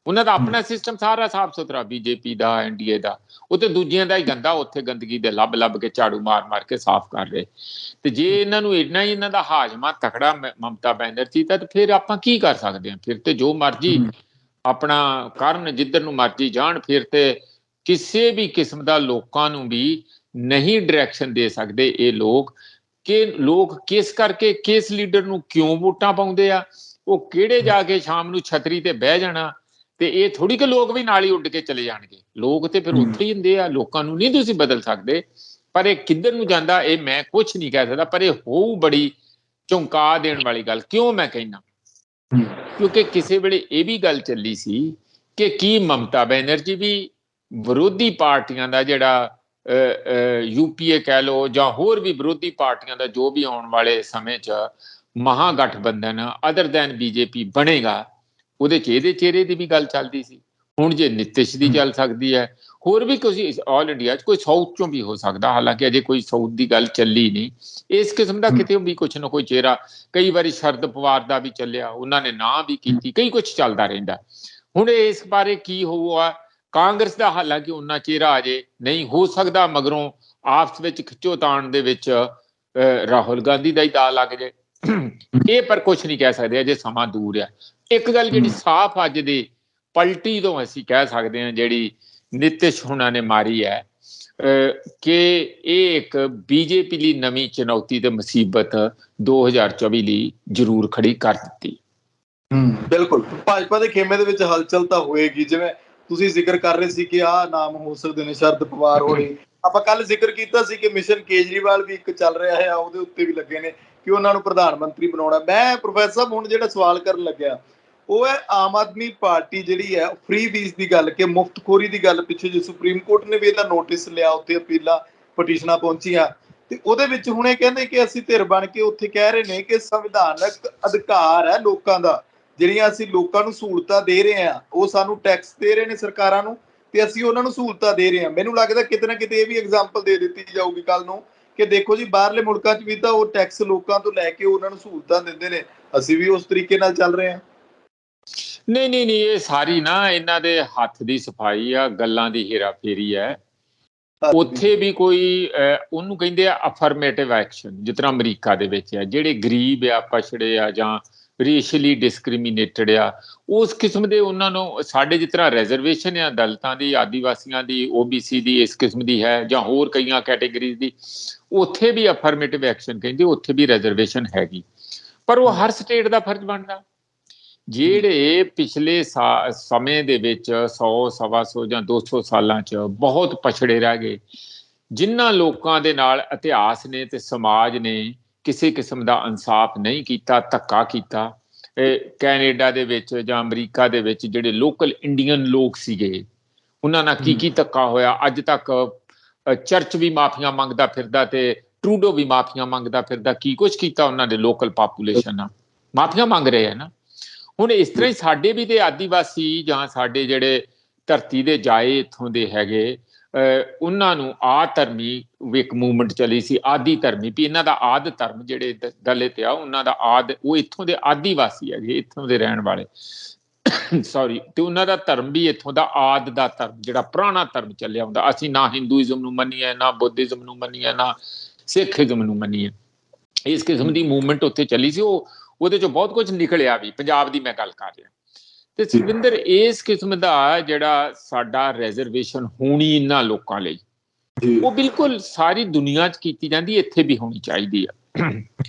ਉਹਨਾਂ ਦਾ ਆਪਣਾ ਸਿਸਟਮ ਸਾਰਾ ਸਾਫ਼ ਸੁਥਰਾ, ਬੀਜੇਪੀ ਦਾ, ਐਨਡੀਏ ਦਾ, ਉਹ ਤੇ ਦੂਜਿਆਂ ਦਾ ਹੀ ਗੰਦਾ, ਉੱਥੇ ਗੰਦਗੀ ਦੇ ਲੱਭ ਕੇ ਝਾੜੂ ਮਾਰ ਕੇ ਸਾਫ਼ ਕਰ ਰਹੇ। ਤੇ ਜੇ ਇਹਨਾਂ ਨੂੰ ਇੰਨਾ ਹੀ ਇਹਨਾਂ ਦਾ ਹਾਜ਼ਮਾ ਤਕੜਾ ਮਮਤਾ ਬੈਨਰਜੀ ਦਾ, ਤੇ ਫਿਰ ਆਪਾਂ ਕੀ ਕਰ ਸਕਦੇ ਹਾਂ? ਫਿਰ ਤੇ ਜੋ ਮਰਜ਼ੀ ਆਪਣਾ ਕਰਨ, ਜਿੱਧਰ ਨੂੰ ਮਰਜ਼ੀ ਜਾਣ। ਫਿਰ ਤੇ ਕਿਸੇ ਵੀ ਕਿਸਮ ਦਾ ਲੋਕਾਂ ਨੂੰ ਵੀ ਨਹੀਂ ਡਾਇਰੈਕਸ਼ਨ ਦੇ ਸਕਦੇ ਇਹ ਲੋਕ, ਕਿ ਲੋਕ ਕਿਸ ਕਰਕੇ ਕਿਸ ਲੀਡਰ ਨੂੰ ਕਿਉਂ ਵੋਟਾਂ ਪਾਉਂਦੇ ਆ, ਉਹ ਕਿਹੜੇ ਜਾ ਕੇ ਸ਼ਾਮ ਨੂੰ ਛਤਰੀ ਤੇ ਬਹਿ ਜਾਣਾ, ਤੇ ਇਹ ਥੋੜੀ ਕਿ ਲੋਕ ਵੀ ਨਾਲ ਹੀ ਉੱਡ ਕੇ ਚਲੇ ਜਾਣਗੇ। ਲੋਕ ਤੇ ਫਿਰ ਉੱਥੇ ਹੀ ਹੁੰਦੇ ਆ, ਲੋਕਾਂ ਨੂੰ ਨਹੀਂ ਤੁਸੀਂ ਬਦਲ ਸਕਦੇ। ਪਰ ਇਹ ਕਿੱਧਰ ਨੂੰ ਜਾਂਦਾ ਇਹ ਮੈਂ ਕੁਛ ਨਹੀਂ ਕਹਿ ਸਕਦਾ, ਪਰ ਇਹ ਹੋਊ ਬੜੀ ਚੌਂਕਾ ਦੇਣ ਵਾਲੀ ਗੱਲ। ਕਿਉਂ ਮੈਂ ਕਹਿਣਾ? ਕਿਉਂਕਿ ਕਿਸੇ ਵੇਲੇ ਇਹ ਵੀ ਗੱਲ ਚੱਲੀ ਸੀ ਕਿ ਕੀ ਮਮਤਾ ਬੈਨਰਜੀ ਵੀ ਵਿਰੋਧੀ ਪਾਰਟੀਆਂ ਦਾ ਜਿਹੜਾ ਯੂਪੀਏ ਕਹਿ ਲਓ ਜਾਂ ਹੋਰ ਵੀ ਵਿਰੋਧੀ ਪਾਰਟੀਆਂ ਦਾ ਜੋ ਵੀ ਆਉਣ ਵਾਲੇ ਸਮੇਂ 'ਚ ਮਹਾਗਠਬੰਧਨ ਅਦਰ ਦੈਨ ਬੀਜੇਪੀ ਬਣੇਗਾ, ਉਹਦੇ 'ਚ ਇਹਦੇ ਚਿਹਰੇ ਦੀ ਵੀ ਗੱਲ ਚੱਲਦੀ ਸੀ। ਹੁਣ ਜੇ ਨਿਤਿਸ਼ ਦੀ ਚੱਲ ਸਕਦੀ ਹੈ, ਹੋਰ ਵੀ ਕੁਝ ਆਲ ਇੰਡੀਆ 'ਚ ਕੋਈ ਸਾਊਥ 'ਚੋਂ ਵੀ ਹੋ ਸਕਦਾ, ਹਾਲਾਂਕਿ ਅਜੇ ਕੋਈ ਸਾਊਥ ਦੀ ਗੱਲ ਚੱਲੀ ਨਹੀਂ। ਇਸ ਕਿਸਮ ਦਾ ਕਿਤੇ ਵੀ ਕੁਛ ਨਾ ਕੋਈ ਚਿਹਰਾ, ਕਈ ਵਾਰੀ ਸ਼ਰਦ ਪਵਾਰ ਦਾ ਵੀ ਚੱਲਿਆ, ਉਹਨਾਂ ਨੇ ਨਾਂ ਵੀ ਕੀਤੀ, ਕਈ ਕੁਛ ਚੱਲਦਾ ਰਹਿੰਦਾ। ਹੁਣ ਇਸ ਬਾਰੇ ਕੀ ਹੋਊਗਾ, ਕਾਂਗਰਸ ਦਾ ਹਾਲਾਂਕਿ ਉਹਨਾਂ ਚਿਹਰਾ ਅਜੇ ਨਹੀਂ ਹੋ ਸਕਦਾ, ਮਗਰੋਂ ਆਪਸ ਵਿੱਚ ਖਿੱਚੋਤਾਣ ਦੇ ਵਿੱਚ ਰਾਹੁਲ ਗਾਂਧੀ ਦਾ ਹੀ ਦਾ ਲੱਗ ਜਾਏ, ਇਹ ਪਰ ਕੁਛ ਨਹੀਂ ਕਹਿ ਸਕਦੇ, ਅਜੇ ਸਮਾਂ ਦੂਰ ਆ। ਇੱਕ ਗੱਲ ਜਿਹੜੀ ਸਾਫ਼ ਅੱਜ ਦੀ ਪਲਟੀ ਤੋਂ ਅਸੀਂ ਕਹਿ ਸਕਦੇ ਹਾਂ, ਜਿਹੜੀ ਨਿਤਿਸ਼ ਹੁਣਾਂ ਨੇ ਮਾਰੀ ਹੈ, ਕਿ ਇਹ ਇੱਕ ਬੀਜੇਪੀ ਲਈ ਨਵੀਂ ਚੁਣੌਤੀ ਤੇ ਮੁਸੀਬਤ 2024 ਲਈ ਜ਼ਰੂਰ ਖੜੀ ਕਰ ਦਿੱਤੀ। ਬਿਲਕੁਲ, ਭਾਜਪਾ ਦੇ ਖੇਮੇ ਦੇ ਵਿੱਚ ਹਲਚਲ ਤਾਂ ਹੋਏਗੀ। ਜਿਵੇਂ ਤੁਸੀਂ ਜ਼ਿਕਰ ਕਰ ਰਹੇ ਸੀ ਕਿ ਆਹ ਨਾਮ ਹੋ ਸਕਦੇ ਨੇ, ਸ਼ਰਦ ਪਵਾਰ ਹੋਣੀ, ਆਪਾਂ ਕੱਲ ਜ਼ਿਕਰ ਕੀਤਾ ਸੀ ਕਿ ਮਿਸ਼ਨ ਕੇਜਰੀਵਾਲ ਵੀ ਇੱਕ ਚੱਲ ਰਿਹਾ ਹੈ, ਉਹਦੇ ਉੱਤੇ ਵੀ ਲੱਗੇ ਨੇ ਕਿ ਉਹਨਾਂ ਨੂੰ ਪ੍ਰਧਾਨ ਮੰਤਰੀ ਬਣਾਉਣਾ। ਮੈਂ ਪ੍ਰੋਫੈਸਰ ਸਾਹਿਬ ਹੁਣ ਜਿਹੜਾ ਸਵਾਲ ਕਰਨ ਲੱਗਿਆ ਉਹ ਹੈ, ਆਮ ਆਦਮੀ ਪਾਰਟੀ ਜਿਹੜੀ ਹੈ ਫ੍ਰੀ ਬੀਜ ਦੀ ਗੱਲ, ਕਿ ਮੁਫਤਖੋਰੀ ਦੀ ਗੱਲ, ਪਿੱਛੇ ਜੇ ਸੁਪਰੀਮ ਕੋਰਟ ਨੇ ਵੀ ਇਹਦਾ ਨੋਟਿਸ ਲਿਆ, ਉੱਥੇ ਅਪੀਲਾਂ ਪਟੀਸ਼ਨਾਂ ਪਹੁੰਚੀਆਂ, ਤੇ ਉਹਦੇ ਵਿੱਚ ਹੁਣ ਇਹ ਕਹਿੰਦੇ ਕਿ ਅਸੀਂ ਧਿਰ ਬਣ ਕੇ ਉੱਥੇ ਕਹਿ ਰਹੇ ਨੇ ਕਿ ਸੰਵਿਧਾਨਕ ਅਧਿਕਾਰ ਹੈ ਲੋਕਾਂ ਦਾ, ਜਿਹੜੀਆਂ ਅਸੀਂ ਲੋਕਾਂ ਨੂੰ ਸਹੂਲਤਾਂ ਦੇ ਰਹੇ ਹਾਂ, ਉਹ ਸਾਨੂੰ ਟੈਕਸ ਦੇ ਰਹੇ ਨੇ ਸਰਕਾਰਾਂ ਨੂੰ, ਤੇ ਅਸੀਂ ਉਹਨਾਂ ਨੂੰ ਸਹੂਲਤਾਂ ਦੇ ਰਹੇ ਹਾਂ। ਮੈਨੂੰ ਲੱਗਦਾ ਕਿਤੇ ਨਾ ਕਿਤੇ ਇਹ ਵੀ ਐਗਜ਼ਾਮਪਲ ਦੇ ਦਿੱਤੀ ਜਾਊਗੀ ਕੱਲ ਨੂੰ ਕਿ ਦੇਖੋ ਜੀ, ਬਾਹਰਲੇ ਮੁਲਕਾਂ 'ਚ ਵੀ ਤਾਂ ਉਹ ਟੈਕਸ ਲੋਕਾਂ ਤੋਂ ਲੈ ਕੇ ਉਹਨਾਂ ਨੂੰ ਸਹੂਲਤਾਂ ਦਿੰਦੇ ਨੇ, ਅਸੀਂ ਵੀ ਉਸ ਤਰੀਕੇ ਨਾਲ ਚੱਲ ਰਹੇ ਹਾਂ। ਨਹੀਂ ਨਹੀਂ ਨਹੀਂ, ਇਹ ਸਾਰੀ ਨਾ ਇਹਨਾਂ ਦੇ ਹੱਥ ਦੀ ਸਫਾਈ ਆ, ਗੱਲਾਂ ਦੀ ਹੇਰਾ ਫੇਰੀ ਹੈ। ਉੱਥੇ ਵੀ ਕੋਈ ਉਹਨੂੰ ਕਹਿੰਦੇ ਆ ਅਫਰਮੇਟਿਵ ਐਕਸ਼ਨ, ਜਿਸ ਤਰ੍ਹਾਂ ਅਮਰੀਕਾ ਦੇ ਵਿੱਚ ਆ, ਜਿਹੜੇ ਗਰੀਬ ਆ, ਪਛੜੇ ਆ, ਜਾਂ ਰੇਸ਼ਲੀ ਡਿਸਕ੍ਰਿਮੀਨੇਟਡ ਆ, ਉਸ ਕਿਸਮ ਦੇ ਉਹਨਾਂ ਨੂੰ, ਸਾਡੇ ਜਿਸ ਤਰ੍ਹਾਂ ਰਿਜ਼ਰਵੇਸ਼ਨ ਆ ਦਲਿਤਾਂ ਦੀ, ਆਦੀਵਾਸੀਆਂ ਦੀ, OBC ਦੀ, ਇਸ ਕਿਸਮ ਦੀ ਹੈ, ਜਾਂ ਹੋਰ ਕਈਆਂ ਕੈਟੇਗਰੀਜ਼ ਦੀ, ਉੱਥੇ ਵੀ ਅਫਰਮੇਟਿਵ ਐਕਸ਼ਨ ਕਹਿੰਦੇ, ਉੱਥੇ ਵੀ ਰਿਜ਼ਰਵੇਸ਼ਨ ਹੈਗੀ। ਪਰ ਉਹ ਹਰ ਸਟੇਟ ਦਾ ਫਰਜ਼ ਬਣਦਾ। ਜਿਹੜੇ ਪਿਛਲੇ ਸਮੇਂ ਦੇ ਵਿੱਚ 100, 125 ਜਾਂ 200 ਸਾਲਾਂ 'ਚ ਬਹੁਤ ਪਛੜੇ ਰਹਿ ਗਏ, ਜਿਨ੍ਹਾਂ ਲੋਕਾਂ ਦੇ ਨਾਲ ਇਤਿਹਾਸ ਨੇ ਤੇ ਸਮਾਜ ਨੇ ਕਿਸੇ ਕਿਸਮ ਦਾ ਇਨਸਾਫ ਨਹੀਂ ਕੀਤਾ, ਧੱਕਾ ਕੀਤਾ, ਕੈਨੇਡਾ ਦੇ ਵਿੱਚ ਜਾਂ ਅਮਰੀਕਾ ਦੇ ਵਿੱਚ ਜਿਹੜੇ ਲੋਕਲ ਇੰਡੀਅਨ ਲੋਕ ਸੀਗੇ, ਉਹਨਾਂ ਨਾਲ ਕੀ ਕੀ ਧੱਕਾ ਹੋਇਆ। ਅੱਜ ਤੱਕ ਚਰਚ ਵੀ ਮਾਫੀਆਂ ਮੰਗਦਾ ਫਿਰਦਾ ਤੇ ਟਰੂਡੋ ਵੀ ਮਾਫੀਆਂ ਮੰਗਦਾ ਫਿਰਦਾ, ਕੀ ਕੁਛ ਕੀਤਾ ਉਹਨਾਂ ਦੇ ਲੋਕਲ ਪਾਪੂਲੇਸ਼ਨ ਨਾਲ, ਮਾਫੀਆਂ ਮੰਗ ਰਹੇ ਆ ਨਾ। ਹੁਣ ਇਸ ਤਰ੍ਹਾਂ ਹੀ ਸਾਡੇ ਵੀ ਤੇ ਆਦੀਵਾਸੀ ਜਾਂ ਸਾਡੇ ਜਿਹੜੇ ਧਰਤੀ ਦੇ ਜਾਏ ਇੱਥੋਂ ਦੇ ਹੈਗੇ, ਉਹਨਾਂ ਨੂੰ ਧਰਮੀ ਇੱਕ ਮੂਵਮੈਂਟ ਚੱਲੀ ਸੀ, ਆਦੀ ਧਰਮੀ, ਵੀ ਇਹਨਾਂ ਦਾ ਆਦ ਧਰਮ, ਜਿਹੜੇ ਦਲਿਤ ਆ ਉਹਨਾਂ ਦਾ ਆਦ, ਉਹ ਇੱਥੋਂ ਦੇ ਆਦੀਵਾਸੀ ਹੈਗੇ, ਇੱਥੋਂ ਦੇ ਰਹਿਣ ਵਾਲੇ, ਸੌਰੀ, ਤੇ ਉਹਨਾਂ ਦਾ ਧਰਮ ਵੀ ਇੱਥੋਂ ਦਾ ਆਦ ਦਾ ਧਰਮ, ਜਿਹੜਾ ਪੁਰਾਣਾ ਧਰਮ ਚੱਲਿਆ ਹੁੰਦਾ। ਅਸੀਂ ਨਾ ਹਿੰਦੂਇਜ਼ਮ ਨੂੰ ਮੰਨੀਏ, ਨਾ ਬੁੱਧਿਜ਼ਮ ਨੂੰ ਮੰਨੀਏ, ਨਾ ਸਿੱਖਇਜ਼ਮ ਨੂੰ ਮੰਨੀਏ। ਇਸ ਕਿਸਮ ਦੀ ਮੂਵਮੈਂਟ ਉੱਥੇ ਚੱਲੀ ਸੀ। ਉਹਦੇ ਚੋਂ ਬਹੁਤ ਕੁਝ ਨਿਕਲਿਆ ਵੀ, ਪੰਜਾਬ ਦੀ ਮੈਂ ਗੱਲ ਕਰ ਰਿਹਾ। ਤੇ ਸੁਖਵਿੰਦਰ, ਇਸ ਕਿਸਮ ਦਾ ਜਿਹੜਾ ਸਾਡਾ ਰਿਜ਼ਰਵੇਸ਼ਨ ਹੋਣੀ ਇਹਨਾਂ ਲੋਕਾਂ ਲਈ, ਉਹ ਬਿਲਕੁਲ ਸਾਰੀ ਦੁਨੀਆ 'ਚ ਕੀਤੀ ਜਾਂਦੀ, ਇੱਥੇ ਵੀ ਹੋਣੀ ਚਾਹੀਦੀ ਆ।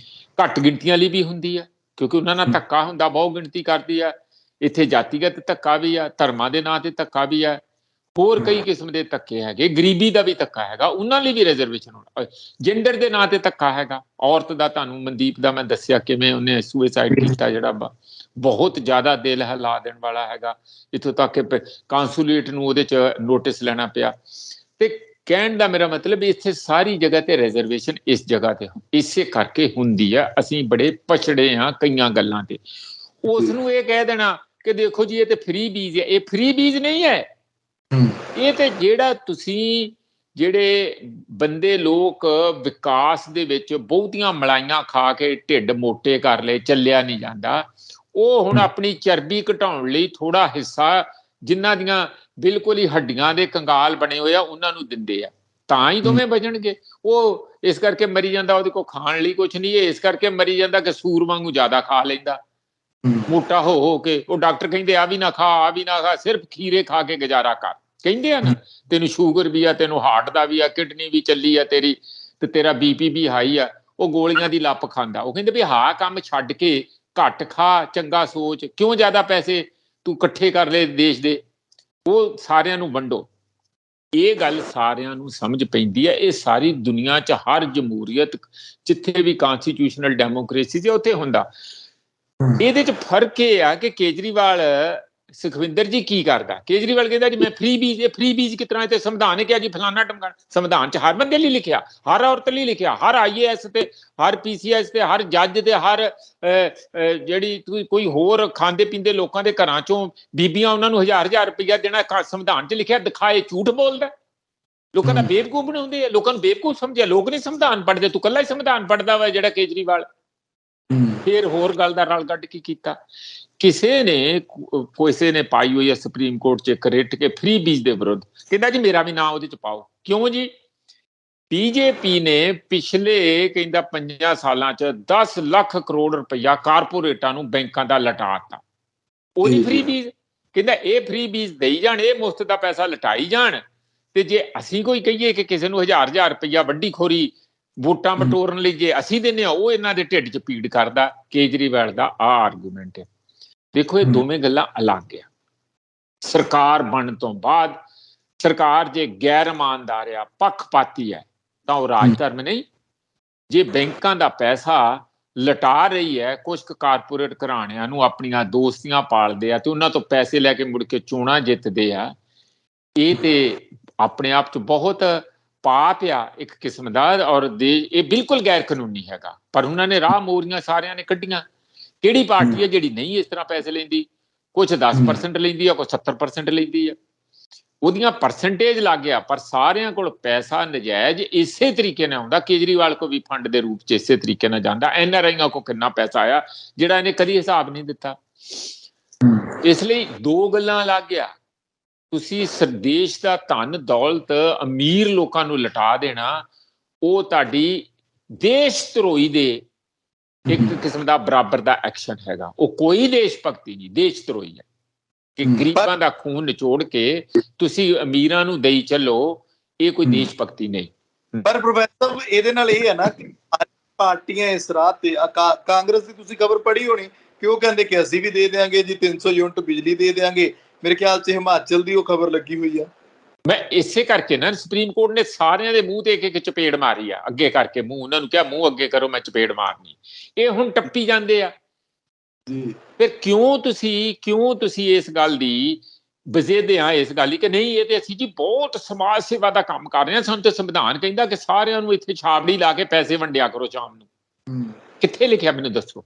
ਘੱਟ ਗਿਣਤੀਆਂ ਲਈ ਵੀ ਹੁੰਦੀ ਆ, ਕਿਉਂਕਿ ਉਹਨਾਂ ਨਾਲ ਧੱਕਾ ਹੁੰਦਾ, ਬਹੁ ਗਿਣਤੀ ਕਰਦੀ ਆ। ਇੱਥੇ ਜਾਤੀਗਤ ਧੱਕਾ ਵੀ ਆ, ਧਰਮਾਂ ਦੇ ਨਾਂ ਤੇ ਧੱਕਾ ਵੀ ਆ, ਹੋਰ ਕਈ ਕਿਸਮ ਦੇ ਧੱਕੇ ਹੈਗੇ, ਗਰੀਬੀ ਦਾ ਵੀ ਧੱਕਾ ਹੈਗਾ, ਉਹਨਾਂ ਲਈ ਵੀ ਰਿਜ਼ਰਵੇਸ਼ਨ ਹੋਣਾ। ਜੈਂਡਰ ਦੇ ਨਾਂ ਤੇ ਧੱਕਾ ਹੈਗਾ, ਔਰਤ ਦਾ ਤੁਹਾਨੂੰ ਮਨਦੀਪ ਦਾ ਮੈਂ ਦੱਸਿਆ ਕਿਵੇਂ ਉਹਨੇ ਸੁਸਾਈਡ ਕੀਤਾ, ਜਿਹੜਾ ਬਹੁਤ ਜ਼ਿਆਦਾ ਦਿਲ ਹਿਲਾ ਦੇਣ ਵਾਲਾ ਹੈਗਾ, ਇੱਥੋਂ ਤੱਕ ਕਿ ਕਾਂਸੂਲੇਟ ਨੂੰ ਉਹਦੇ 'ਚ ਨੋਟਿਸ ਲੈਣਾ ਪਿਆ। ਤੇ ਕਹਿਣ ਦਾ ਮੇਰਾ ਮਤਲਬ, ਇੱਥੇ ਸਾਰੀ ਜਗ੍ਹਾ ਤੇ ਰਿਜ਼ਰਵੇਸ਼ਨ ਇਸ ਜਗ੍ਹਾ ਤੇ ਇਸੇ ਕਰਕੇ ਹੁੰਦੀ ਆ। ਅਸੀਂ ਬੜੇ ਪਛੜੇ ਹਾਂ ਕਈਆਂ ਗੱਲਾਂ ਤੇ। ਉਸ ਨੂੰ ਇਹ ਕਹਿ ਦੇਣਾ ਕਿ ਦੇਖੋ ਜੀ ਇਹ ਤੇ ਫ੍ਰੀ ਬੀਜ ਹੈ, ਇਹ ਫ੍ਰੀ ਬੀਜ ਨਹੀਂ ਹੈ। ਇਹ ਤੇ ਜਿਹੜਾ ਤੁਸੀਂ, ਜਿਹੜੇ ਬੰਦੇ ਲੋਕ ਵਿਕਾਸ ਦੇ ਵਿੱਚ ਬਹੁਤੀਆਂ ਮਲਾਈਆਂ ਖਾ ਕੇ ਢਿੱਡ ਮੋਟੇ ਕਰ ਲਏ, ਚੱਲਿਆ ਨਹੀਂ ਜਾਂਦਾ, ਉਹ ਹੁਣ ਆਪਣੀ ਚਰਬੀ ਘਟਾਉਣ ਲਈ ਥੋੜਾ ਹਿੱਸਾ, ਜਿਨ੍ਹਾਂ ਦੀਆਂ ਬਿਲਕੁਲ ਹੀ ਹੱਡੀਆਂ ਦੇ ਕੰਗਾਲ ਬਣੇ ਹੋਏ ਆ, ਉਹਨਾਂ ਨੂੰ ਦਿੰਦੇ ਆ, ਤਾਂ ਹੀ ਦੋਵੇਂ ਬਚਣਗੇ। ਉਹ ਇਸ ਕਰਕੇ ਮਰੀ ਜਾਂਦਾ, ਉਹਦੇ ਕੋਲ ਖਾਣ ਲਈ ਕੁਛ ਨਹੀਂ, ਇਹ ਇਸ ਕਰਕੇ ਮਰੀ ਜਾਂਦਾ ਕਿ ਸੂਰ ਵਾਂਗੂ ਜ਼ਿਆਦਾ ਖਾ ਲੈਂਦਾ ਮੋਟਾ ਹੋ ਕੇ। ਉਹ ਡਾਕਟਰ ਕਹਿੰਦੇ ਆ ਵੀ ਨਾ ਖਾ, ਆ ਵੀ ਨਾ ਖਾ, ਸਿਰਫ ਖੀਰੇ ਖਾ ਕੇ ਗੁਜ਼ਾਰਾ ਕਰ, ਕਹਿੰਦੇ ਆ ਨਾ। ਤੈਨੂੰ ਸ਼ੂਗਰ ਵੀ ਆ, ਤੈਨੂੰ ਹਾਰਟ ਦਾ ਵੀ ਆ, ਕਿਡਨੀ ਵੀ ਚੱਲੀ ਆ ਤੇਰੀ, ਤੇ ਤੇਰਾ BP ਵੀ ਹਾਈ ਆ, ਉਹ ਗੋਲੀਆਂ ਦੀ ਲੱਪ ਖਾਂਦਾ। ਉਹ ਕਹਿੰਦੇ ਵੀ ਹਾਂ ਕੰਮ ਛੱਡ ਕੇ ਘੱਟ ਖਾ, ਚੰਗਾ ਸੋਚ, ਕਿਉਂ ਜ਼ਿਆਦਾ ਪੈਸੇ ਤੂੰ ਇਕੱਠੇ ਕਰ ਲਏ ਦੇਸ਼ ਦੇ, ਉਹ ਸਾਰਿਆਂ ਨੂੰ ਵੰਡੋ। ਇਹ ਗੱਲ ਸਾਰਿਆਂ ਨੂੰ ਸਮਝ ਪੈਂਦੀ ਹੈ। ਇਹ ਸਾਰੀ ਦੁਨੀਆ 'ਚ ਹਰ ਜਮਹੂਰੀਅਤ ਜਿੱਥੇ ਵੀ ਕਨਸਟੀਟਿਊਸ਼ਨਲ ਡੈਮੋਕ੍ਰੇਸੀ ਸੀ ਉੱਥੇ ਹੁੰਦਾ। ਇਹਦੇ 'ਚ ਫਰਕ ਇਹ ਆ ਕਿ ਕੇਜਰੀਵਾਲ ਸੁਖਵਿੰਦਰ ਜੀ ਕੀ ਕਰਦਾ? ਕੇਜਰੀਵਾਲ ਕਹਿੰਦਾ ਜੀ ਮੈਂ ਫ੍ਰੀ ਬੀਜ, ਇਹ ਫ੍ਰੀ ਬੀਜ ਕਿਸ ਤਰ੍ਹਾਂ? ਤੇ ਸੰਵਿਧਾਨ ਨੇ ਕਿਹਾ ਜੀ ਫਲਾਨਾ ਟਮਕਾਣਾ। ਸੰਵਿਧਾਨ 'ਚ ਹਰ ਬੰਦੇ ਲਈ ਲਿਖਿਆ, ਹਰ ਔਰਤ ਲਈ ਲਿਖਿਆ, ਹਰ IAS ਤੇ ਹਰ PCS ਤੇ ਹਰ ਜੱਜ ਤੇ ਹਰ ਜਿਹੜੀ ਕੋਈ ਹੋਰ ਖਾਂਦੇ ਪੀਂਦੇ ਲੋਕਾਂ ਦੇ ਘਰਾਂ ਚੋਂ ਬੀਬੀਆਂ ਉਹਨਾਂ ਨੂੰ 1000 ਰੁਪਇਆ ਦੇਣਾ ਸੰਵਿਧਾਨ 'ਚ ਲਿਖਿਆ, ਦਿਖਾਏ ਝੂਠ ਬੋਲਦਾ। ਲੋਕਾਂ ਦਾ ਬੇਵਕੂਫ ਬਣਾਉਂਦੇ ਆ, ਲੋਕਾਂ ਨੂੰ ਬੇਵਕੂਫ ਸਮਝਿਆ। ਲੋਕ ਨਹੀਂ ਸੰਵਿਧਾਨ ਪੜ੍ਹਦੇ, ਤੂੰ ਕੱਲਾ ਹੀ ਸੰਵਿਧਾਨ ਪੜ੍ਹਦਾ ਵਾ ਜਿਹੜਾ ਕੇਜਰੀਵਾਲ। ਫਿਰ ਹੋਰ ਗੱਲ ਦਾ ਰਲ ਕੱਢ ਕੀ ਕੀਤਾ, ਕਿਸੇ ਨੇ ਪਾਈ ਹੋਈ ਹੈ ਸੁਪਰੀਮ ਕੋਰਟ 'ਚ ਇੱਕ ਰਿਟ ਕੇ ਫ੍ਰੀ ਬੀਜ ਦੇ ਵਿਰੁੱਧ, ਕਹਿੰਦਾ ਜੀ ਮੇਰਾ ਵੀ ਨਾਂ ਉਹਦੇ 'ਚ ਪਾਓ। ਕਿਉਂ ਜੀ? BJP ਨੇ ਪਿਛਲੇ ਕਹਿੰਦਾ 5 ਸਾਲਾਂ 'ਚ 10 ਲੱਖ ਕਰੋੜ ਰੁਪਇਆ ਕਾਰਪੋਰੇਟਾਂ ਨੂੰ ਬੈਂਕਾਂ ਦਾ ਲਟਾਤਾ। ਉਹਦੀ ਫ੍ਰੀ ਬੀਜ ਕਹਿੰਦਾ ਇਹ ਫ੍ਰੀ ਬੀਜ ਦੇਈ ਜਾਣ, ਇਹ ਮੁਫਤ ਦਾ ਪੈਸਾ ਲਟਾਈ ਜਾਣ। ਤੇ ਜੇ ਅਸੀਂ ਕੋਈ ਕਹੀਏ ਕਿ ਕਿਸੇ ਨੂੰ 1000 ਰੁਪਇਆ ਵੱਡੀ ਖੋਰੀ ਵੋਟਾਂ ਬਟੋਰਨ ਲਈ ਜੇ ਅਸੀਂ ਦਿੰਦੇ ਹਾਂ, ਉਹ ਇਹਨਾਂ ਦੇ ਢਿੱਡ 'ਚ ਪੀੜ ਕਰਦਾ। ਕੇਜਰੀਵਾਲ ਦਾ ਆਹ ਆਰਗੂਮੈਂਟ ਹੈ। ਦੇਖੋ ਇਹ ਦੋਵੇਂ ਗੱਲਾਂ ਅਲੱਗ ਆ। ਸਰਕਾਰ ਬਣਨ ਤੋਂ ਬਾਅਦ ਸਰਕਾਰ ਜੇ ਗੈਰ ਇਮਾਨਦਾਰ ਆ, ਪੱਖਪਾਤੀ ਹੈ, ਤਾਂ ਉਹ ਰਾਜ ਧਰਮ ਨਹੀਂ। ਜੇ ਬੈਂਕਾਂ ਦਾ ਪੈਸਾ ਲਟਾ ਰਹੀ ਹੈ, ਕੁਝ ਕਾਰਪੋਰੇਟ ਘਰਾਣਿਆਂ ਨੂੰ ਆਪਣੀਆਂ ਦੋਸਤੀਆਂ ਪਾਲਦੇ ਆ ਤੇ ਉਹਨਾਂ ਤੋਂ ਪੈਸੇ ਲੈ ਕੇ ਮੁੜ ਕੇ ਚੋਣਾਂ ਜਿੱਤਦੇ ਆ, ਇਹ ਤੇ ਆਪਣੇ ਆਪ 'ਚ ਬਹੁਤ ਪਾਪ ਆ ਇੱਕ ਕਿਸਮ ਦਾ। ਔਰ ਇਹ ਬਿਲਕੁਲ ਗੈਰ ਕਾਨੂੰਨੀ ਹੈਗਾ। ਪਰ ਉਹਨਾਂ ਨੇ ਰਾਹ ਮੋਰੀਆਂ ਸਾਰਿਆਂ ਨੇ ਕੱਢੀਆਂ। ਕਿਹੜੀ ਪਾਰਟੀ ਹੈ ਜਿਹੜੀ ਨਹੀਂ ਇਸ ਤਰ੍ਹਾਂ ਪੈਸੇ ਲੈਂਦੀ? ਕੁਝ 10% ਲੈਂਦੀ ਆ, ਕੁਝ 70% ਲੈਂਦੀ ਆ। ਉਹਦੀਆਂ ਪਰਸੈਂਟੇਜ ਲੱਗ ਗਿਆ, ਪਰ ਸਾਰਿਆਂ ਕੋਲ ਪੈਸਾ ਨਜਾਇਜ਼ ਇਸੇ ਤਰੀਕੇ ਨਾਲ ਆਉਂਦਾ। ਕੇਜਰੀਵਾਲ ਕੋ ਵੀ ਫੰਡ ਦੇ ਰੂਪ 'ਚ ਇਸੇ ਤਰੀਕੇ ਨਾਲ ਜਾਂਦਾ। NRIਆਂ ਕੋ ਕਿੰਨਾ ਪੈਸਾ ਆਇਆ ਜਿਹੜਾ ਇਹਨੇ ਕਦੀ ਹਿਸਾਬ ਨਹੀਂ ਦਿੱਤਾ। ਇਸ ਲਈ ਦੋ ਗੱਲਾਂ ਲੱਗ ਗਿਆ। ਤੁਸੀਂ ਦੇਸ਼ ਦਾ ਧਨ ਦੌਲਤ ਅਮੀਰ ਲੋਕਾਂ ਨੂੰ ਲਟਾ ਦੇਣਾ, ਉਹ ਤੁਹਾਡੀ ਦੇਸ਼ ਧਰੋਹੀ ਦੇ ਇੱਕ ਕਿਸਮ ਦਾ ਬਰਾਬਰ ਦਾ ਐਕਸ਼ਨ ਹੈਗਾ। ਉਹ ਕੋਈ ਦੇਸ਼ ਭਗਤੀ ਨਹੀਂ, ਦੇਸ਼ ਧਰੋਹੀ ਹੈ ਕਿ ਗਰੀਬਾਂ ਦਾ ਖੂਨ ਨਿਚੋੜ ਕੇ ਤੁਸੀਂ ਅਮੀਰਾਂ ਨੂੰ ਦੇਈ ਚੱਲੋ। ਇਹ ਕੋਈ ਦੇਸ਼ ਭਗਤੀ ਨਹੀਂ। ਪਰ ਪ੍ਰੋਫੈਸਰ ਸਾਹਿਬ ਇਹਦੇ ਨਾਲ ਇਹ ਹੈ ਨਾ ਕਿ ਪਾਰਟੀਆਂ ਇਸ ਰਾਹ ਤੇ, ਕਾਂਗਰਸ ਦੀ ਤੁਸੀਂ ਖਬਰ ਪੜ੍ਹੀ ਹੋਣੀ ਕਿ ਉਹ ਕਹਿੰਦੇ ਕਿ ਅਸੀਂ ਵੀ ਦੇ ਦਿਆਂਗੇ ਜੀ 300 ਯੂਨਿਟ ਬਿਜਲੀ ਦੇ ਦਿਆਂਗੇ। ਮੇਰੇ ਖਿਆਲ 'ਚ ਹਿਮਾਚਲ ਦੀ ਉਹ ਖਬਰ ਲੱਗੀ ਹੋਈ ਆ। ਮੈਂ ਇਸੇ ਕਰਕੇ ਨਾ ਸੁਪਰੀਮ ਕੋਰਟ ਨੇ ਸਾਰਿਆਂ ਦੇ ਮੂੰਹ ਤੇ ਇੱਕ ਚਪੇੜ ਮਾਰੀ ਆ, ਅੱਗੇ ਕਰਕੇ ਮੂੰਹ। ਉਹਨਾਂ ਨੂੰ ਕਿਹਾ ਮੂੰਹ ਅੱਗੇ ਕਰੋ, ਮੈਂ ਚਪੇੜ ਮਾਰਨੀ। ਇਹ ਹੁਣ ਟੱਪੀ ਜਾਂਦੇ ਆ ਜੀ। ਫਿਰ ਕਿਉਂ ਤੁਸੀਂ ਇਸ ਗੱਲ ਦੀ ਵਜੇਦੇ ਆ, ਇਸ ਗੱਲ ਦੀ ਕਿ ਨਹੀਂ ਇਹ ਤੇ ਅਸੀਂ ਜੀ ਬਹੁਤ ਸਮਾਜ ਸੇਵਾ ਦਾ ਕੰਮ ਕਰ ਰਹੇ ਹਾਂ, ਸਾਨੂੰ ਤੇ ਸੰਵਿਧਾਨ ਕਹਿੰਦਾ ਕਿ ਸਾਰਿਆਂ ਨੂੰ ਇੱਥੇ ਛਾਬੜੀ ਲਾ ਕੇ ਪੈਸੇ ਵੰਡਿਆ ਕਰੋ ਸ਼ਾਮ ਨੂੰ। ਕਿੱਥੇ ਲਿਖਿਆ ਮੈਨੂੰ ਦੱਸੋ?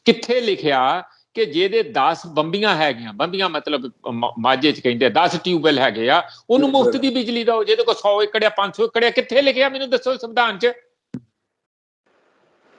ਕਿੱਥੇ ਲਿਖਿਆ ਕਿ ਜਿਹਦੇ 10 ਬੰਬੀਆਂ ਹੈਗੀਆਂ, ਬੰਬੀਆਂ ਮਤਲਬ ਮਾਝੇ 'ਚ ਕਹਿੰਦੇ 10 ਟਿਊਬਵੈਲ ਹੈਗੇ ਆ, ਉਹਨੂੰ ਮੁਫਤ ਦੀ ਬਿਜਲੀ ਦਿਓ। ਜਿਹਦੇ ਕੋਲ 100 ਏਕੜ ਆ, 500 ਏਕੜ ਆ, ਕਿੱਥੇ ਲਿਖਿਆ ਮੈਨੂੰ ਦੱਸੋ ਸੰਵਿਧਾਨ 'ਚ?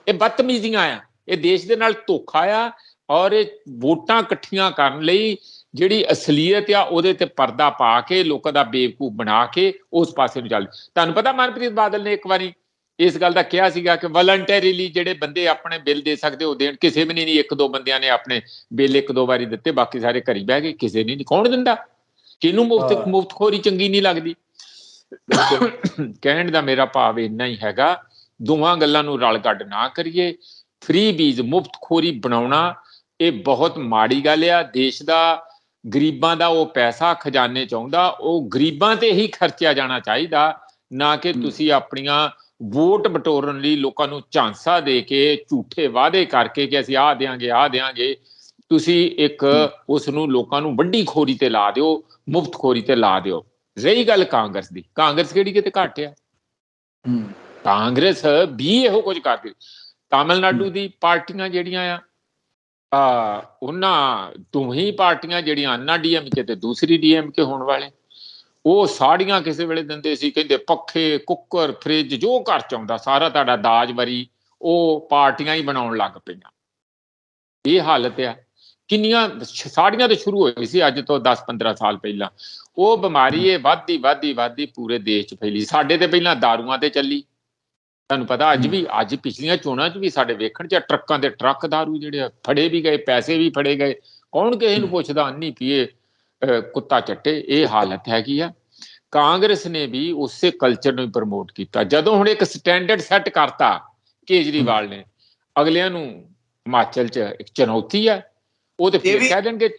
ਇਹ ਬਦਤਮੀਜ਼ੀਆਂ ਆ, ਇਹ ਦੇਸ਼ ਦੇ ਨਾਲ ਧੋਖਾ ਆ। ਔਰ ਇਹ ਵੋਟਾਂ ਇਕੱਠੀਆਂ ਕਰਨ ਲਈ ਜਿਹੜੀ ਅਸਲੀਅਤ ਆ ਉਹਦੇ ਤੇ ਪਰਦਾ ਪਾ ਕੇ ਲੋਕਾਂ ਦਾ ਬੇਵਕੂਫ ਬਣਾ ਕੇ ਉਸ ਪਾਸੇ ਨੂੰ ਚੱਲ। ਤੁਹਾਨੂੰ ਪਤਾ ਮਨਪ੍ਰੀਤ ਬਾਦਲ ਨੇ ਇੱਕ ਵਾਰੀ ਇਸ ਗੱਲ ਦਾ ਕਿਹਾ ਸੀਗਾ ਕਿ ਵਲੰਟਰੀਲੀ ਜਿਹੜੇ ਬੰਦੇ ਆਪਣੇ ਬਿੱਲ ਦੇ ਸਕਦੇ ਉਹ ਦੇਣ। ਕਿਸੇ ਵੀ ਨਹੀਂ, 1-2 ਬੰਦਿਆਂ ਨੇ ਆਪਣੇ ਬਿੱਲ 1-2 ਵਾਰੀ ਦਿੱਤੇ, ਬਾਕੀ ਸਾਰੇ ਘਰੀ ਬਹਿ ਗਏ। ਕਿਸੇ ਨੇ ਨਹੀਂ। ਕੌਣ ਦਿੰਦਾ? ਕਿਹਨੂੰ ਮੁਫਤਖੋਰੀ ਚੰਗੀ ਨਹੀਂ ਲੱਗਦੀ? ਕਹਿਣ ਦਾ ਮੇਰਾ ਭਾਵ ਇੰਨਾ ਹੀ ਹੈਗਾ, ਦੋਵਾਂ ਗੱਲਾਂ ਨੂੰ ਰਲ ਕੱਢ ਨਾ ਕਰੀਏ। ਫ੍ਰੀ ਬੀਜ ਮੁਫਤਖੋਰੀ ਬਣਾਉਣਾ ਇਹ ਬਹੁਤ ਮਾੜੀ ਗੱਲ ਆ। ਦੇਸ਼ ਦਾ ਗਰੀਬਾਂ ਦਾ ਉਹ ਪੈਸਾ ਖਜ਼ਾਨੇ 'ਚ ਆਉਂਦਾ, ਉਹ ਗਰੀਬਾਂ ਤੇ ਹੀ ਖਰਚਿਆ ਜਾਣਾ ਚਾਹੀਦਾ, ਨਾ ਕਿ ਤੁਸੀਂ ਆਪਣੀਆਂ ਵੋਟ ਬਟੋਰਨ ਲਈ ਲੋਕਾਂ ਨੂੰ ਝਾਂਸਾ ਦੇ ਕੇ ਝੂਠੇ ਵਾਅਦੇ ਕਰਕੇ ਕਿ ਅਸੀਂ ਆਹ ਦਿਆਂਗੇ। ਤੁਸੀਂ ਇੱਕ ਉਸ ਨੂੰ ਲੋਕਾਂ ਨੂੰ ਵੱਡੀ ਖੋਰੀ ਤੇ ਲਾ ਦਿਓ, ਮੁਫਤ ਖੋਰੀ ਤੇ ਲਾ ਦਿਓ। ਰਹੀ ਗੱਲ ਕਾਂਗਰਸ ਦੀ, ਕਾਂਗਰਸ ਕਿਹੜੀ ਕਿਤੇ ਘੱਟ ਆ? ਕਾਂਗਰਸ ਵੀ ਇਹੋ ਕੁਝ ਕਰਦੀ। ਤਾਮਿਲਨਾਡੂ ਦੀ ਪਾਰਟੀਆਂ ਜਿਹੜੀਆਂ ਆ, ਉਹਨਾਂ ਦੋਹੀਂ ਪਾਰਟੀਆਂ ਜਿਹੜੀਆਂ ਅੰਨਾ DMK ਤੇ ਦੂਸਰੀ DMK ਹੋਣ ਵਾਲੇ, ਉਹ ਸਾੜੀਆਂ ਕਿਸੇ ਵੇਲੇ ਦਿੰਦੇ ਸੀ। ਕਹਿੰਦੇ ਪੱਖੇ, ਕੁੱਕਰ, ਫ੍ਰਿਜ ਜੋ ਘਰ 'ਚ ਆਉਂਦਾ ਸਾਰਾ ਤੁਹਾਡਾ ਦਾਜ ਵਰੀ ਉਹ ਪਾਰਟੀਆਂ ਹੀ ਬਣਾਉਣ ਲੱਗ ਪਈਆਂ। ਇਹ ਹਾਲਤ ਆ। ਕਿੰਨੀਆਂ ਸਾੜੀਆਂ ਤਾਂ ਸ਼ੁਰੂ ਹੋਈ ਸੀ ਅੱਜ ਤੋਂ 10-15 ਸਾਲ ਪਹਿਲਾਂ। ਉਹ ਬਿਮਾਰੀ ਇਹ ਵੱਧਦੀ ਪੂਰੇ ਦੇਸ਼ 'ਚ ਫੈਲੀ। ਸਾਡੇ ਤੇ ਪਹਿਲਾਂ ਦਾਰੂਆਂ ਤੇ ਚੱਲੀ। ਤੁਹਾਨੂੰ ਪਤਾ ਅੱਜ ਪਿਛਲੀਆਂ ਚੋਣਾਂ 'ਚ ਵੀ ਸਾਡੇ ਵੇਖਣ 'ਚ ਟਰੱਕਾਂ ਦੇ ਟਰੱਕ ਦਾਰੂ ਜਿਹੜੇ ਫੜੇ ਵੀ ਗਏ, ਪੈਸੇ ਵੀ ਫੜੇ ਗਏ। ਕੌਣ ਕਿਸੇ ਨੂੰ ਪੁੱਛਦਾ? ਅੰਨੀ ਪੀਏ ਕੁੱਤਾ ਚੱਟੇ। ਇਹ ਹਾਲਤ ਹੈਗੀ ਆ। ਕਾਂਗਰਸ ਨੇ ਵੀ ਉਸੇ ਕਲਚਰ ਨੂੰ ਪ੍ਰਮੋਟ ਕੀਤਾ। ਜਦੋਂ ਹੁਣ ਇੱਕ ਸਟੈਂਡਰਡ ਸੈੱਟ ਕਰਤਾ ਕੇਜਰੀਵਾਲ ਨੇ, ਅਗਲਿਆਂ ਨੂੰ ਹਿਮਾਚਲ 'ਚ ਇੱਕ ਚੁਣੌਤੀ ਆ। ਉਹ ਤੇ ਫਿਰ ਕਹਿ ਦੇਣਗੇ।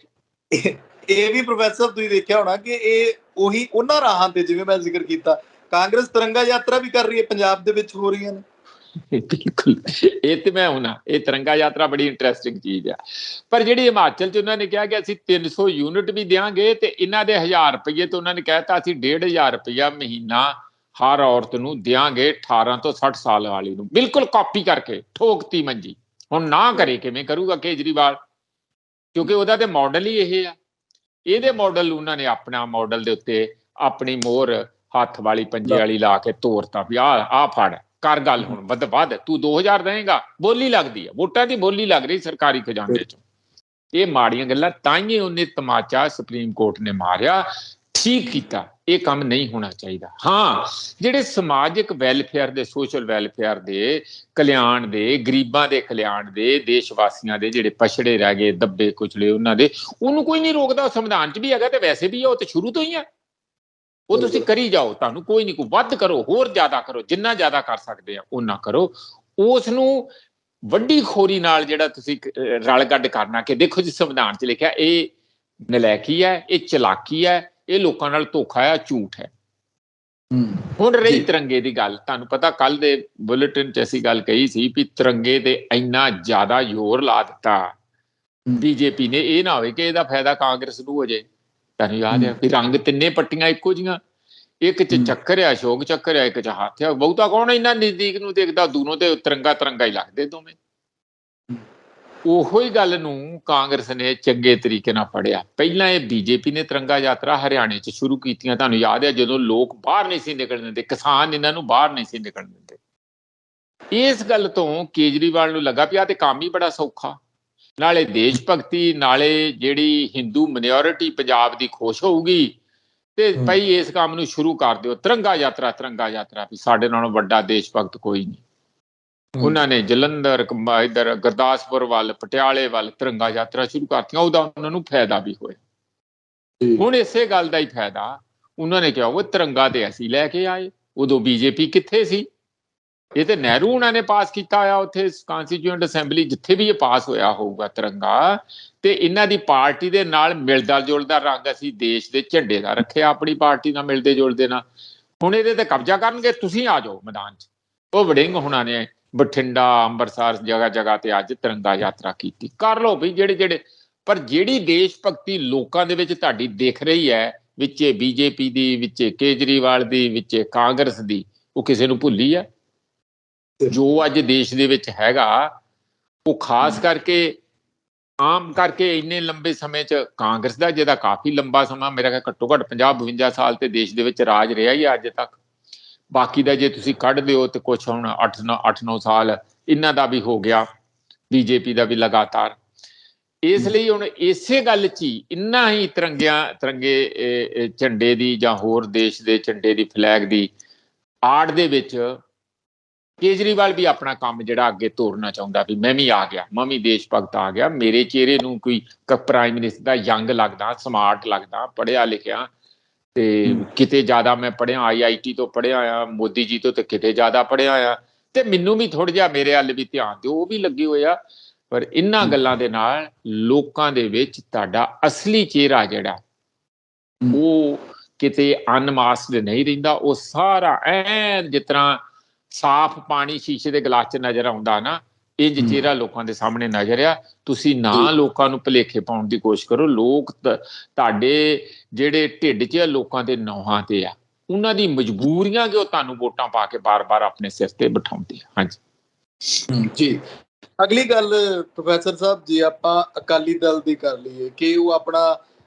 ਇਹ ਵੀ ਪ੍ਰੋਫੈਸਰ ਤੁਸੀਂ ਦੇਖਿਆ ਹੋਣਾ ਕਿ ਇਹ ਉਹੀ ਉਹਨਾਂ ਰਾਹਾਂ ਤੇ, ਜਿਵੇਂ ਮੈਂ ਜ਼ਿਕਰ ਕੀਤਾ, ਕਾਂਗਰਸ ਤਿਰੰਗਾ ਯਾਤਰਾ ਵੀ ਕਰ ਰਹੀ ਹੈ, ਪੰਜਾਬ ਦੇ ਵਿੱਚ ਹੋ ਰਹੀਆਂ ਨੇ। ਬਿਲਕੁਲ, ਇਹ ਤੇ ਮੈਂ ਹੁਣਾ, ਇਹ ਤਿਰੰਗਾ ਯਾਤਰਾ ਬੜੀ ਇੰਟਰਸਟਿੰਗ ਚੀਜ਼ ਆ। ਪਰ ਜਿਹੜੀ ਹਿਮਾਚਲ ਚ ਉਹਨਾਂ ਨੇ ਕਿਹਾ ਕਿ ਅਸੀਂ 300 ਯੂਨਿਟ ਵੀ ਦਿਆਂਗੇ, ਤੇ ਇਹਨਾਂ ਦੇ 1000 ਰੁਪਏ ਤੇ ਉਹਨਾਂ ਨੇ ਕਹਿਤਾ ਅਸੀਂ 1500 ਰੁਪਇਆ ਮਹੀਨਾ ਹਰ ਔਰਤ ਨੂੰ ਦਿਆਂਗੇ 18 ਤੋਂ 60 ਸਾਲ ਵਾਲੀ ਨੂੰ। ਬਿਲਕੁਲ ਕਾਪੀ ਕਰਕੇ ਠੋਕਤੀ ਮੰਜੀ। ਹੁਣ ਨਾ ਕਰੇ ਕਿਵੇਂ ਕਰੂਗਾ ਕੇਜਰੀਵਾਲ, ਕਿਉਂਕਿ ਉਹਦਾ ਤੇ ਮਾਡਲ ਹੀ ਇਹ ਆ। ਇਹਦੇ ਮਾਡਲ ਉਹਨਾਂ ਨੇ ਆਪਣਾ ਮਾਡਲ ਦੇ ਉੱਤੇ ਆਪਣੀ ਮੋਹਰ ਹੱਥ ਵਾਲੀ ਪੰਜੇ ਵਾਲੀ ਲਾ ਕੇ ਤੋਰਤਾ ਵੀ ਆ ਫੜ ਕਰ ਗੱਲ, ਹੁਣ ਵੱਧ ਤੂੰ 2000 ਦੇਏਗਾ। ਬੋਲੀ ਲੱਗਦੀ ਆ, ਵੋਟਾਂ ਦੀ ਬੋਲੀ ਲੱਗ ਰਹੀ ਸਰਕਾਰੀ ਖਜ਼ਾਨੇ ਚੋਂ। ਇਹ ਮਾੜੀਆਂ ਗੱਲਾਂ, ਤਾਂ ਹੀ ਉਹਨੇ ਤਮਾਚਾ ਸੁਪਰੀਮ ਕੋਰਟ ਨੇ ਮਾਰਿਆ। ਠੀਕ ਕੀਤਾ, ਇਹ ਕੰਮ ਨਹੀਂ ਹੋਣਾ ਚਾਹੀਦਾ। ਹਾਂ, ਜਿਹੜੇ ਸਮਾਜਿਕ ਵੈਲਫੇਅਰ ਦੇ, ਸੋਸ਼ਲ ਵੈਲਫੇਅਰ ਦੇ, ਕਲਿਆਣ ਦੇ, ਗਰੀਬਾਂ ਦੇ ਕਲਿਆਣ ਦੇ, ਦੇਸ਼ ਵਾਸੀਆਂ ਦੇ ਜਿਹੜੇ ਪਛੜੇ ਰਹਿ ਗਏ, ਦੱਬੇ ਕੁਚਲੇ, ਉਹਨਾਂ ਦੇ, ਉਹਨੂੰ ਕੋਈ ਨਹੀਂ ਰੋਕਦਾ। ਸੰਵਿਧਾਨ 'ਚ ਵੀ ਹੈਗਾ ਤੇ ਵੈਸੇ ਵੀ ਹੈ, ਉਹ ਤੇ ਸ਼ੁਰੂ ਤੋਂ ਹੀ ਹੈ। ਉਹ ਤੁਸੀਂ ਕਰੀ ਜਾਓ, ਤੁਹਾਨੂੰ ਕੋਈ ਨਹੀਂ, ਕੋਈ ਵੱਧ ਕਰੋ, ਹੋਰ ਜ਼ਿਆਦਾ ਕਰੋ, ਜਿੰਨਾ ਜ਼ਿਆਦਾ ਕਰ ਸਕਦੇ ਆ ਉਹਨਾਂ ਕਰੋ। ਉਸ ਨੂੰ ਵੱਡੀ ਖੋਰੀ ਨਾਲ ਜਿਹੜਾ ਤੁਸੀਂ ਰਲ ਗੱਡ ਕਰਨਾ ਕਿ ਦੇਖੋ ਜੀ ਸੰਵਿਧਾਨ 'ਚ ਲਿਖਿਆ, ਇਹ ਨਲਾਇਕੀ ਹੈ, ਇਹ ਚਲਾਕੀ ਹੈ, ਇਹ ਲੋਕਾਂ ਨਾਲ ਧੋਖਾ ਹੈ, ਝੂਠ ਹੈ। ਹੁਣ ਰਹੀ ਤਿਰੰਗੇ ਦੀ ਗੱਲ, ਤੁਹਾਨੂੰ ਪਤਾ ਕੱਲ ਦੇ ਬੁਲੇਟਿਨ 'ਚ ਅਸੀਂ ਗੱਲ ਕਹੀ ਸੀ ਵੀ ਤਿਰੰਗੇ ਤੇ ਇੰਨਾ ਜ਼ਿਆਦਾ ਜ਼ੋਰ ਲਾ ਦਿੱਤਾ ਬੀਜੇਪੀ ਨੇ, ਇਹ ਨਾ ਹੋਵੇ ਕਿ ਇਹਦਾ ਫਾਇਦਾ ਕਾਂਗਰਸ ਨੂੰ ਹੋ ਜਾਏ। ਤੁਹਾਨੂੰ ਯਾਦ ਹੈ ਵੀ ਰੰਗ ਤਿੰਨੇ ਪੱਟੀਆਂ ਇੱਕੋ ਜੀਆਂ, ਇੱਕ 'ਚ ਚੱਕਰ ਆ, ਅਸ਼ੋਕ ਚੱਕਰ ਆ, ਇੱਕ 'ਚ ਹੱਥ ਆ। ਬਹੁਤਾ ਕੌਣ ਇੰਨਾ ਨਜ਼ਦੀਕ ਨੂੰ ਦੇਖਦਾ, ਦੋਨੋਂ ਤੇ ਤਿਰੰਗਾ ਤਿਰੰਗਾ ਹੀ ਲੱਗਦੇ ਦੋਵੇਂ। ਉਹੋ ਹੀ ਗੱਲ ਨੂੰ ਕਾਂਗਰਸ ਨੇ ਚੰਗੇ ਤਰੀਕੇ ਨਾਲ ਪੜ੍ਹਿਆ। ਪਹਿਲਾਂ ਇਹ ਬੀਜੇਪੀ ਨੇ ਤਿਰੰਗਾ ਯਾਤਰਾ ਹਰਿਆਣੇ 'ਚ ਸ਼ੁਰੂ ਕੀਤੀਆਂ, ਤੁਹਾਨੂੰ ਯਾਦ ਹੈ, ਜਦੋਂ ਲੋਕ ਬਾਹਰ ਨਹੀਂ ਸੀ ਨਿਕਲਣ ਦਿੰਦੇ, ਕਿਸਾਨ ਇਹਨਾਂ ਨੂੰ ਬਾਹਰ ਨਹੀਂ ਸੀ ਨਿਕਲਣ ਦਿੰਦੇ। ਇਸ ਗੱਲ ਤੋਂ ਕੇਜਰੀਵਾਲ ਨੂੰ ਲੱਗਾ ਵੀ ਆ ਤੇ ਕੰਮ ਹੀ ਬੜਾ ਸੌਖਾ, ਨਾਲੇ ਦੇਸ਼ ਭਗਤੀ, ਨਾਲੇ ਜਿਹੜੀ ਹਿੰਦੂ ਮਿਨੋਰਿਟੀ ਪੰਜਾਬ ਦੀ ਖੁਸ਼ ਹੋਊਗੀ, ਤੇ ਭਾਈ ਇਸ ਕੰਮ ਨੂੰ ਸ਼ੁਰੂ ਕਰ ਦਿਓ, ਤਿਰੰਗਾ ਯਾਤਰਾ। ਤਿਰੰਗਾ ਯਾਤਰਾ ਵੀ ਸਾਡੇ ਨਾਲੋਂ ਵੱਡਾ ਦੇਸ਼ ਭਗਤ ਕੋਈ ਨਹੀਂ। ਉਹਨਾਂ ਨੇ ਜਲੰਧਰ, ਇੱਧਰ ਗੁਰਦਾਸਪੁਰ ਵੱਲ, ਪਟਿਆਲੇ ਵੱਲ ਤਿਰੰਗਾ ਯਾਤਰਾ ਸ਼ੁਰੂ ਕਰਤੀਆਂ। ਉਹਦਾ ਉਹਨਾਂ ਨੂੰ ਫਾਇਦਾ ਵੀ ਹੋਇਆ। ਹੁਣ ਇਸੇ ਗੱਲ ਦਾ ਹੀ ਫਾਇਦਾ ਉਹਨਾਂ ਨੇ ਕਿਹਾ, ਉਹ ਤਿਰੰਗਾ ਤੇ ਅਸੀਂ ਲੈ ਕੇ ਆਏ। ਉਦੋਂ ਬੀਜੇਪੀ ਕਿੱਥੇ ਸੀ? ਇਹ ਤੇ ਨਹਿਰੂ ਉਹਨਾਂ ਨੇ ਪਾਸ ਕੀਤਾ ਹੋਇਆ ਉੱਥੇ ਕਾਂਸਟੀਚਿਊਐਂਟ ਅਸੈਂਬਲੀ, ਜਿੱਥੇ ਵੀ ਇਹ ਪਾਸ ਹੋਇਆ ਹੋਊਗਾ ਤਿਰੰਗਾ। ਤੇ ਇਹਨਾਂ ਦੀ ਪਾਰਟੀ ਦੇ ਨਾਲ ਮਿਲਦਾ ਜੁਲਦਾ ਰੰਗ ਅਸੀਂ ਦੇਸ਼ ਦੇ ਝੰਡੇ ਦਾ ਰੱਖਿਆ, ਆਪਣੀ ਪਾਰਟੀ ਨਾਲ ਮਿਲਦੇ ਜੁਲਦੇ ਨਾਲ। ਹੁਣ ਇਹਦੇ ਤੇ ਕਬਜ਼ਾ ਕਰਨਗੇ, ਤੁਸੀਂ ਆ ਜਾਓ ਮੈਦਾਨ 'ਚ। ਉਹ ਵੜਿੰਗ ਹੋਣਾ ਨੇ ਬਠਿੰਡਾ, ਅੰਮ੍ਰਿਤਸਰ, ਜਗ੍ਹਾ ਜਗ੍ਹਾ ਤੇ ਅੱਜ ਤਿਰੰਗਾ ਯਾਤਰਾ ਕੀਤੀ। ਕਰ ਲਓ ਵੀ ਜਿਹੜੇ ਪਰ ਜਿਹੜੀ ਦੇਸ਼ ਭਗਤੀ ਲੋਕਾਂ ਦੇ ਵਿੱਚ ਤੁਹਾਡੀ ਦਿਖ ਰਹੀ ਹੈ, ਵਿੱਚੇ ਬੀਜੇਪੀ ਦੀ, ਵਿੱਚੇ ਕੇਜਰੀਵਾਲ ਦੀ, ਵਿੱਚੇ ਕਾਂਗਰਸ ਦੀ, ਉਹ ਕਿਸੇ ਨੂੰ ਭੁੱਲੀ ਹੈ? ਜੋ ਅੱਜ ਦੇਸ਼ ਦੇ ਵਿੱਚ ਹੈਗਾ, ਉਹ ਖਾਸ ਕਰਕੇ ਆਮ ਕਰਕੇ ਇੰਨੇ ਲੰਬੇ ਸਮੇਂ 'ਚ ਕਾਂਗਰਸ ਦਾ, ਜਿਹਦਾ ਕਾਫੀ ਲੰਬਾ ਸਮਾਂ, ਮੇਰਾ ਖਿਆਲ ਘੱਟੋ ਘੱਟ 50-52 ਸਾਲ ਤੇ ਦੇਸ਼ ਦੇ ਵਿੱਚ ਰਾਜ ਰਿਹਾ ਹੀ ਅੱਜ ਤੱਕ। ਬਾਕੀ ਦਾ ਜੇ ਤੁਸੀਂ ਕੱਢ ਦਿਓ ਤੇ ਕੁਛ ਹੁਣ 8-9 ਸਾਲ ਇਹਨਾਂ ਦਾ ਵੀ ਹੋ ਗਿਆ, ਬੀਜੇਪੀ ਦਾ ਵੀ ਲਗਾਤਾਰ। ਇਸ ਲਈ ਹੁਣ ਇਸੇ ਗੱਲ 'ਚ ਹੀ ਇੰਨਾ ਹੀ ਤਿਰੰਗੇ ਝੰਡੇ ਦੀ ਜਾਂ ਹੋਰ ਦੇਸ਼ ਦੇ ਝੰਡੇ ਦੀ, ਫਲੈਗ ਦੀ ਆੜ ਦੇ ਵਿੱਚ ਕੇਜਰੀਵਾਲ ਵੀ ਆਪਣਾ ਕੰਮ ਜਿਹੜਾ ਅੱਗੇ ਤੋਰਨਾ ਚਾਹੁੰਦਾ ਵੀ ਮੈਂ ਵੀ ਆ ਗਿਆ, ਮੈਂ ਵੀ ਦੇਸ਼ ਭਗਤ ਆ ਗਿਆ। ਮੇਰੇ ਚਿਹਰੇ ਨੂੰ ਕੋਈ ਪ੍ਰਾਈਮ ਮਿਨਿਸਟਰ ਦਾ ਯੰਗ ਲੱਗਦਾ, ਸਮਾਰਟ ਲੱਗਦਾ, ਪੜ੍ਹਿਆ ਲਿਖਿਆ, ਤੇ ਕਿਤੇ ਜ਼ਿਆਦਾ ਮੈਂ ਪੜ੍ਹਿਆ, IIT ਤੋਂ ਪੜ੍ਹਿਆ ਆ, ਮੋਦੀ ਜੀ ਤੋਂ ਤੇ ਕਿਤੇ ਜ਼ਿਆਦਾ ਪੜ੍ਹਿਆ ਆ, ਤੇ ਮੈਨੂੰ ਵੀ ਥੋੜ੍ਹਾ ਜਿਹਾ ਮੇਰੇ ਵੱਲ ਵੀ ਧਿਆਨ ਦਿਓ, ਉਹ ਵੀ ਲੱਗੇ ਹੋਏ ਆ। ਪਰ ਇਹਨਾਂ ਗੱਲਾਂ ਦੇ ਨਾਲ ਲੋਕਾਂ ਦੇ ਵਿੱਚ ਤੁਹਾਡਾ ਅਸਲੀ ਚਿਹਰਾ ਜਿਹੜਾ ਉਹ ਕਿਤੇ ਅਨਮਾਸਕਡ ਨਹੀਂ ਰਹਿੰਦਾ। ਉਹ ਸਾਰਾ ਐਨ ਜਿਸ ਤਰ੍ਹਾਂ ਸਾਫ਼ ਪਾਣੀ ਸ਼ੀਸ਼ੇ ਦੇ ਗਲਾਸ 'ਚ ਨਜ਼ਰ ਆਉਂਦਾ ਨਾ, ਇੰਜ ਚਿਹਰਾ ਲੋਕਾਂ ਦੇ ਸਾਹਮਣੇ ਨਜ਼ਰ ਆ। ਤੁਸੀਂ ਨਾ ਲੋਕਾਂ ਨੂੰ ਭੁਲੇਖੇ ਪਾਉਣ ਦੀ ਕੋਸ਼ਿਸ਼ ਕਰੋ। ਲੋਕ ਤੁਹਾਡੇ ਜਿਹੜੇ ਢਿੱਡ 'ਚ ਲੋਕਾਂ ਦੇ ਨੌਹਾਂ ਤੇ ਆ, ਉਹਨਾਂ ਦੀ ਮਜਬੂਰੀਆਂ ਕਿ ਉਹ ਤੁਹਾਨੂੰ ਵੋਟਾਂ ਪਾ ਕੇ ਬਾਰ-ਬਾਰ ਆਪਣੇ ਸਿਰ ਤੇ ਬਿਠਾਉਂਦੇ ਆ। ਹਾਂਜੀ ਜੀ, ਅਗਲੀ ਗੱਲ ਪ੍ਰੋਫੈਸਰ ਸਾਹਿਬ ਜੀ, ਆਪਾਂ ਅਕਾਲੀ ਦਲ ਦੀ ਕਰ ਲਈਏ ਕਿ ਉਹ ਆਪਣਾ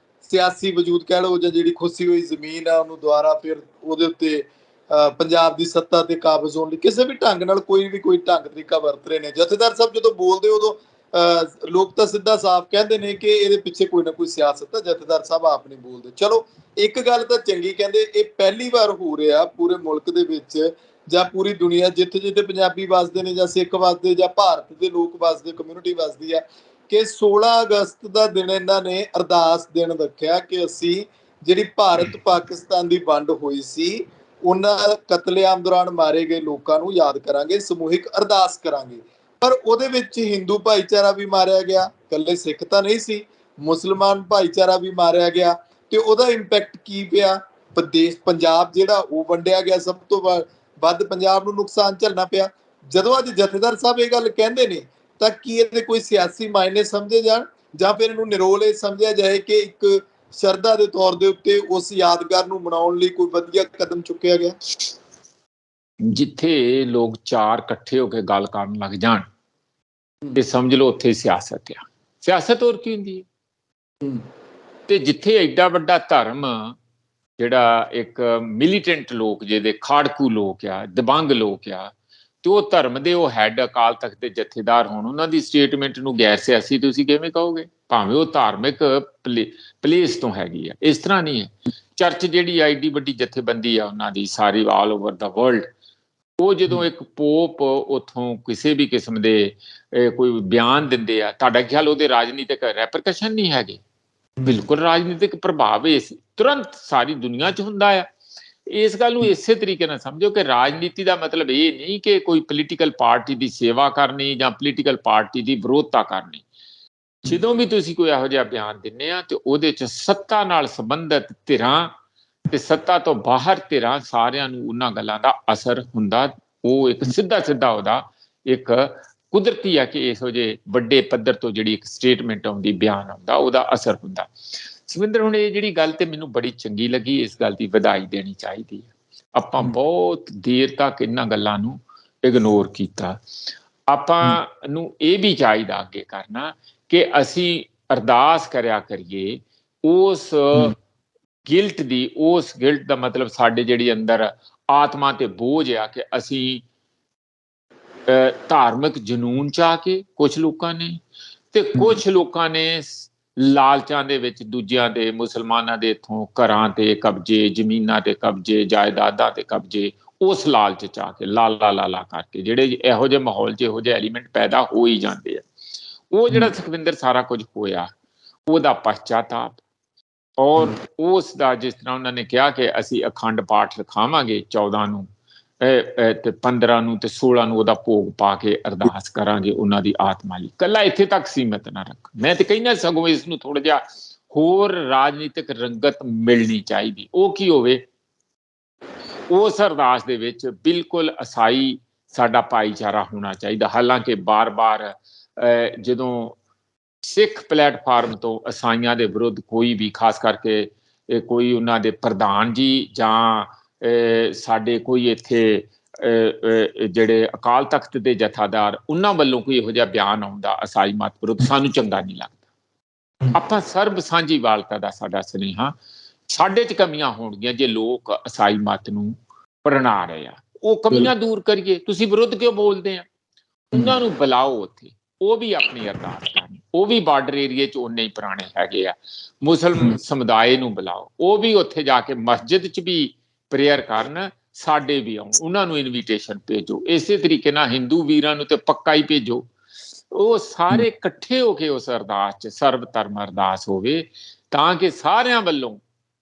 ਸਿਆਸੀ ਵਜੂਦ ਕਹਿ ਲਓ ਜਾਂ ਜਿਹੜੀ ਖੁੱਸੀ ਹੋਈ ਜ਼ਮੀਨ ਆ ਉਹਨੂੰ ਦੁਬਾਰਾ ਫਿਰ ਉਹਦੇ ਉੱਤੇ ਪੰਜਾਬ ਦੀ ਸੱਤਾ ਤੇ ਕਾਬਜ਼ ਹੋਣ ਲਈ ਕਿਸੇ ਵੀ ਢੰਗ ਨਾਲ ਕੋਈ ਢੰਗ ਤਰੀਕਾ ਵਰਤ ਰਹੇ ਨੇ। ਜਥੇਦਾਰ ਸਾਹਿਬ ਜਦੋਂ ਬੋਲਦੇ ਉਦੋਂ ਲੋਕ ਤਾਂ ਸਿੱਧਾ ਸਾਫ਼ ਕਹਿੰਦੇ ਨੇ ਕਿ ਇਹਦੇ ਪਿੱਛੇ ਕੋਈ ਨਾ ਕੋਈ ਸਿਆਸਤ ਹੈ। ਜਥੇਦਾਰ ਸਾਹਿਬ ਆਪ ਨਹੀਂ ਬੋਲਦੇ। ਚਲੋ ਇੱਕ ਗੱਲ ਤਾਂ ਚੰਗੀ, ਕਹਿੰਦੇ ਇਹ ਪਹਿਲੀ ਵਾਰ ਹੋ ਰਿਹਾ ਪੂਰੇ ਮੁਲਕ ਦੇ ਵਿੱਚ ਜਾਂ ਪੂਰੀ ਦੁਨੀਆ ਜਿੱਥੇ ਜਿੱਥੇ ਪੰਜਾਬੀ ਵੱਸਦੇ ਨੇ ਜਾਂ ਸਿੱਖ ਵੱਸਦੇ ਜਾਂ ਭਾਰਤ ਦੇ ਲੋਕ ਵੱਸਦੇ, ਕਮਿਊਨਿਟੀ ਵੱਸਦੀ ਆ, ਕਿ 16 ਅਗਸਤ ਦਾ ਦਿਨ ਇਹਨਾਂ ਨੇ ਅਰਦਾਸ ਦਿਨ ਰੱਖਿਆ ਕਿ ਅਸੀਂ ਜਿਹੜੀ ਭਾਰਤ ਪਾਕਿਸਤਾਨ ਦੀ ਵੰਡ ਹੋਈ ਸੀ, ਉਹਨਾਂ ਕਤਲੇਆਮ ਦੌਰਾਨ ਮਾਰੇ ਗਏ ਲੋਕਾਂ ਨੂੰ ਯਾਦ ਕਰਾਂਗੇ, ਸਮੂਹਿਕ ਅਰਦਾਸ ਕਰਾਂਗੇ। ਪਰ ਉਹਦੇ ਵਿੱਚ ਹਿੰਦੂ ਭਾਈਚਾਰਾ ਵੀ ਮਾਰਿਆ ਗਿਆ, ਇਕੱਲੇ ਸਿੱਖ ਤਾਂ ਨਹੀਂ ਸੀ, ਮੁਸਲਮਾਨ ਭਾਈਚਾਰਾ ਵੀ ਮਾਰਿਆ ਗਿਆ। ਤੇ ਉਹਦਾ ਇੰਪੈਕਟ ਕੀ ਪਿਆ? ਪ੍ਰਦੇਸ਼ ਪੰਜਾਬ ਜਿਹੜਾ ਉਹ ਵੰਡਿਆ ਗਿਆ, ਸਭ ਤੋਂ ਵੱਧ ਪੰਜਾਬ ਨੂੰ ਨੁਕਸਾਨ ਝੱਲਣਾ ਪਿਆ। ਜਦੋਂ ਅੱਜ ਜਥੇਦਾਰ ਸਾਹਿਬ ਇਹ ਗੱਲ ਕਹਿੰਦੇ ਨੇ ਤਾਂ ਕੀ ਇਹਦੇ ਕੋਈ ਸਿਆਸੀ ਮਾਇਨੇ ਸਮਝੇ ਜਾਣ ਜਾਂ ਫਿਰ ਇਹਨੂੰ ਨਿਰੋਲ ਇਹ ਸਮਝਿਆ ਜਾਏ ਕਿ ਇੱਕ ਸ਼ਰਧਾ ਦੇ ਤੌਰ ਦੇ ਉੱਤੇ ਉਸ ਯਾਦਗਾਰ ਨੂੰ ਮਨਾਉਣ ਲਈ ਕੋਈ ਵਧੀਆ ਕਦਮ ਚੁੱਕਿਆ ਗਿਆ? ਜਿੱਥੇ ਲੋਕ ਚਾਰ ਇਕੱਠੇ ਹੋ ਕੇ ਗੱਲ ਕਰਨ ਲੱਗ ਜਾਣ ਤੇ ਸਮਝ ਲਓ ਉੱਥੇ ਸਿਆਸਤ ਆ। ਸਿਆਸਤ ਹੋਰ ਕੀ ਹੁੰਦੀ ਹੈ? ਤੇ ਜਿੱਥੇ ਐਡਾ ਵੱਡਾ ਧਰਮ ਜਿਹੜਾ ਇੱਕ ਮਿਲੀਟੈਂਟ ਲੋਕ ਜਿਹਦੇ ਖਾੜਕੂ ਲੋਕ ਆ, ਦਬੰਗ ਲੋਕ ਆ, ਤੇ ਉਹ ਧਰਮ ਦੇ ਉਹ ਹੈਡ ਅਕਾਲ ਤਖਤ ਦੇ ਜਥੇਦਾਰ ਹੋਣ, ਉਹਨਾਂ ਦੀ ਸਟੇਟਮੈਂਟ ਨੂੰ ਗੈਰ ਸਿਆਸੀ ਤੁਸੀਂ ਕਿਵੇਂ ਕਹੋਗੇ? ਭਾਵੇਂ ਉਹ ਧਾਰਮਿਕ ਪਲੇਸ ਤੋਂ ਹੈਗੀ ਆ। ਇਸ ਤਰ੍ਹਾਂ ਨਹੀਂ ਹੈ। ਚਰਚ ਜਿਹੜੀ ਐਡੀ ਵੱਡੀ ਜਥੇਬੰਦੀ ਆ ਉਹਨਾਂ ਦੀ ਸਾਰੀ ਆਲ ਓਵਰ ਦਾ ਵਰਲਡ, ਉਹ ਜਦੋਂ ਇੱਕ ਪੋਪ ਉੱਥੋਂ ਕਿਸੇ ਵੀ ਕਿਸਮ ਦੇ ਕੋਈ ਬਿਆਨ ਦਿੰਦੇ ਆ, ਤੁਹਾਡਾ ਖਿਆਲ ਉਹਦੇ ਰਾਜਨੀਤਿਕ ਰੈਪਰਕਸ਼ਨ ਨਹੀਂ ਹੈਗੇ? ਬਿਲਕੁਲ ਰਾਜਨੀਤਿਕ ਪ੍ਰਭਾਵ ਇਸ ਤੁਰੰਤ ਸਾਰੀ ਦੁਨੀਆ 'ਚ ਹੁੰਦਾ ਆ। ਇਸ ਗੱਲ ਨੂੰ ਇਸੇ ਤਰੀਕੇ ਨਾਲ ਸਮਝੋ ਕਿ ਰਾਜਨੀਤੀ ਦਾ ਮਤਲਬ ਇਹ ਨਹੀਂ ਕਿ ਕੋਈ ਪੋਲੀਟੀਕਲ ਪਾਰਟੀ ਦੀ ਸੇਵਾ ਕਰਨੀ ਜਾਂ ਪੋਲੀਟੀਕਲ ਪਾਰਟੀ ਦੀ ਵਿਰੋਧਤਾ ਕਰਨੀ। ਜਦੋਂ ਵੀ ਤੁਸੀਂ ਕੋਈ ਇਹੋ ਜਿਹਾ ਬਿਆਨ ਦਿੰਦੇ ਆ ਤੇ ਉਹਦੇ 'ਚ ਸੱਤਾ ਨਾਲ ਸੰਬੰਧਿਤ ਧਿਰਾਂ ਤੇ ਸੱਤਾ ਤੋਂ ਬਾਹਰ ਧਿਰਾਂ ਸਾਰਿਆਂ ਨੂੰ ਉਹਨਾਂ ਗੱਲਾਂ ਦਾ ਅਸਰ ਹੁੰਦਾ। ਉਹ ਇੱਕ ਸਿੱਧਾ ਉਹਦਾ ਇੱਕ ਕੁਦਰਤੀ ਆ ਕਿ ਇਹੋ ਜਿਹੇ ਵੱਡੇ ਪੱਧਰ ਤੋਂ ਜਿਹੜੀ ਇੱਕ ਸਟੇਟਮੈਂਟ ਆਉਂਦੀ, ਬਿਆਨ ਆਉਂਦਾ, ਉਹਦਾ ਅਸਰ ਹੁੰਦਾ। ਸਵਿੰਦਰ, ਹੁਣ ਇਹ ਜਿਹੜੀ ਗੱਲ ਤੇ ਮੈਨੂੰ ਬੜੀ ਚੰਗੀ ਲੱਗੀ, ਇਸ ਗੱਲ ਦੀ ਵਧਾਈ ਦੇਣੀ ਚਾਹੀਦੀ ਹੈ। ਆਪਾਂ ਬਹੁਤ ਦੇਰ ਤੱਕ ਇਹਨਾਂ ਗੱਲਾਂ ਨੂੰ ਇਗਨੋਰ ਕੀਤਾ। ਆਪਾਂ ਨੂੰ ਇਹ ਵੀ ਚਾਹੀਦਾ ਅੱਗੇ ਕਰਨਾ ਕਿ ਅਸੀਂ ਅਰਦਾਸ ਕਰਿਆ ਕਰੀਏ ਉਸ ਗਿਲਟ ਦੀ। ਉਸ ਗਿਲਟ ਦਾ ਮਤਲਬ ਸਾਡੇ ਜਿਹੜੀ ਅੰਦਰ ਆਤਮਾ ਤੇ ਬੋਝ ਆ ਕਿ ਅਸੀਂ ਧਾਰਮਿਕ ਜਨੂਨ ਚ ਆ ਕੇ ਕੁਝ ਲੋਕਾਂ ਨੇ ਤੇ ਕੁਝ ਲੋਕਾਂ ਨੇ ਲਾਲਚਾਂ ਦੇ ਵਿੱਚ ਦੂਜਿਆਂ ਦੇ, ਮੁਸਲਮਾਨਾਂ ਦੇ ਇੱਥੋਂ ਘਰਾਂ ਤੇ ਕਬਜ਼ੇ, ਜ਼ਮੀਨਾਂ ਤੇ ਕਬਜ਼ੇ, ਜਾਇਦਾਦਾਂ ਤੇ ਕਬਜ਼ੇ, ਉਸ ਲਾਲਚ ਚ ਆ ਕੇ ਲਾਲਾ ਕਰਕੇ ਜਿਹੜੇ ਇਹੋ ਜਿਹੇ ਮਾਹੌਲ 'ਚ ਇਹੋ ਜਿਹੇ ਐਲੀਮੈਂਟ ਪੈਦਾ ਹੋ ਹੀ ਜਾਂਦੇ ਆ। ਉਹ ਜਿਹੜਾ ਸੁਖਵਿੰਦਰ ਸਾਰਾ ਕੁਝ ਹੋਇਆ, ਉਹਦਾ ਪਛਤਾਤਾਪ ਔਰ ਉਸ ਦਾ ਜਿਸ ਤਰ੍ਹਾਂ ਉਹਨਾਂ ਨੇ ਕਿਹਾ ਕਿ ਅਸੀਂ ਅਖੰਡ ਪਾਠ ਰਖਾਵਾਂਗੇ 14 ਨੂੰ ਤੇ 15 ਨੂੰ ਤੇ 16 ਨੂੰ ਉਹਦਾ ਭੋਗ ਪਾ ਕੇ ਅਰਦਾਸ ਕਰਾਂਗੇ ਉਹਨਾਂ ਦੀ ਆਤਮਾ ਲਈ। ਕੱਲਾ ਇੱਥੇ ਤੱਕ ਸੀਮਤ ਨਾ ਰੱਖ। ਮੈਂ ਤੇ ਕਹਿੰਦਾ ਸਗੋਂ ਇਸ ਨੂੰ ਥੋੜਾ ਜਿਹਾ ਹੋਰ ਰਾਜਨੀਤਿਕ ਰੰਗਤ ਮਿਲਣੀ ਚਾਹੀਦੀ। ਉਹ ਕੀ ਹੋਵੇ, ਉਸ ਅਰਦਾਸ ਦੇ ਵਿੱਚ ਬਿਲਕੁਲ ਅਸਾਈ ਸਾਡਾ ਭਾਈਚਾਰਾ ਹੋਣਾ ਚਾਹੀਦਾ। ਹਾਲਾਂਕਿ ਬਾਰ-ਬਾਰ ਜਦੋਂ ਸਿੱਖ ਪਲੇਟਫਾਰਮ ਤੋਂ ਈਸਾਈਆਂ ਦੇ ਵਿਰੁੱਧ ਕੋਈ ਵੀ, ਖਾਸ ਕਰਕੇ ਕੋਈ ਉਹਨਾਂ ਦੇ ਪ੍ਰਧਾਨ ਜੀ ਜਾਂ ਸਾਡੇ ਕੋਈ ਇੱਥੇ ਜਿਹੜੇ ਅਕਾਲ ਤਖਤ ਦੇ ਜਥੇਦਾਰ, ਉਹਨਾਂ ਵੱਲੋਂ ਕੋਈ ਇਹੋ ਜਿਹਾ ਬਿਆਨ ਆਉਂਦਾ ਈਸਾਈ ਮਤ ਵਿਰੁੱਧ, ਸਾਨੂੰ ਚੰਗਾ ਨਹੀਂ ਲੱਗਦਾ। ਆਪਾਂ ਸਰਬ ਸਾਂਝੀਵਾਲਤਾ ਦਾ ਸਾਡਾ ਸੁਨੇਹਾ। ਸਾਡੇ 'ਚ ਕਮੀਆਂ ਹੋਣਗੀਆਂ ਜੇ ਲੋਕ ਈਸਾਈ ਮਤ ਨੂੰ ਪ੍ਰਣਾ ਰਹੇ ਆ, ਉਹ ਕਮੀਆਂ ਦੂਰ ਕਰੀਏ। ਤੁਸੀਂ ਵਿਰੁੱਧ ਕਿਉਂ ਬੋਲਦੇ ਆ? ਉਹਨਾਂ ਨੂੰ ਬੁਲਾਓ ਉੱਥੇ, ਉਹ ਵੀ ਆਪਣੀ ਅਰਦਾਸ ਕਰਨ। ਉਹ ਵੀ ਬਾਰਡਰ ਏਰੀਏ 'ਚ ਉਨੇ ਹੀ ਪੁਰਾਣੇ ਹੈਗੇ ਆ। ਮੁਸਲਮਾਨ ਸਮੁਦਾਇ ਨੂੰ ਬੁਲਾਓ, ਉਹ ਵੀ ਉੱਥੇ ਜਾ ਕੇ ਮਸਜਿਦ 'ਚ ਵੀ ਪ੍ਰੇਅਰ ਕਰਨ, ਸਾਡੇ ਵੀ ਆਉਣ, ਉਹਨਾਂ ਨੂੰ ਇਨਵੀਟੇਸ਼ਨ ਭੇਜੋ। ਇਸੇ ਤਰੀਕੇ ਨਾਲ ਹਿੰਦੂ ਵੀਰਾਂ ਨੂੰ ਤੇ ਪੱਕਾ ਹੀ ਭੇਜੋ। ਉਹ ਸਾਰੇ ਇਕੱਠੇ ਹੋ ਕੇ ਉਸ ਅਰਦਾਸ 'ਚ ਸਰਬ ਧਰਮ ਅਰਦਾਸ ਹੋਵੇ, ਤਾਂ ਕਿ ਸਾਰਿਆਂ ਵੱਲੋਂ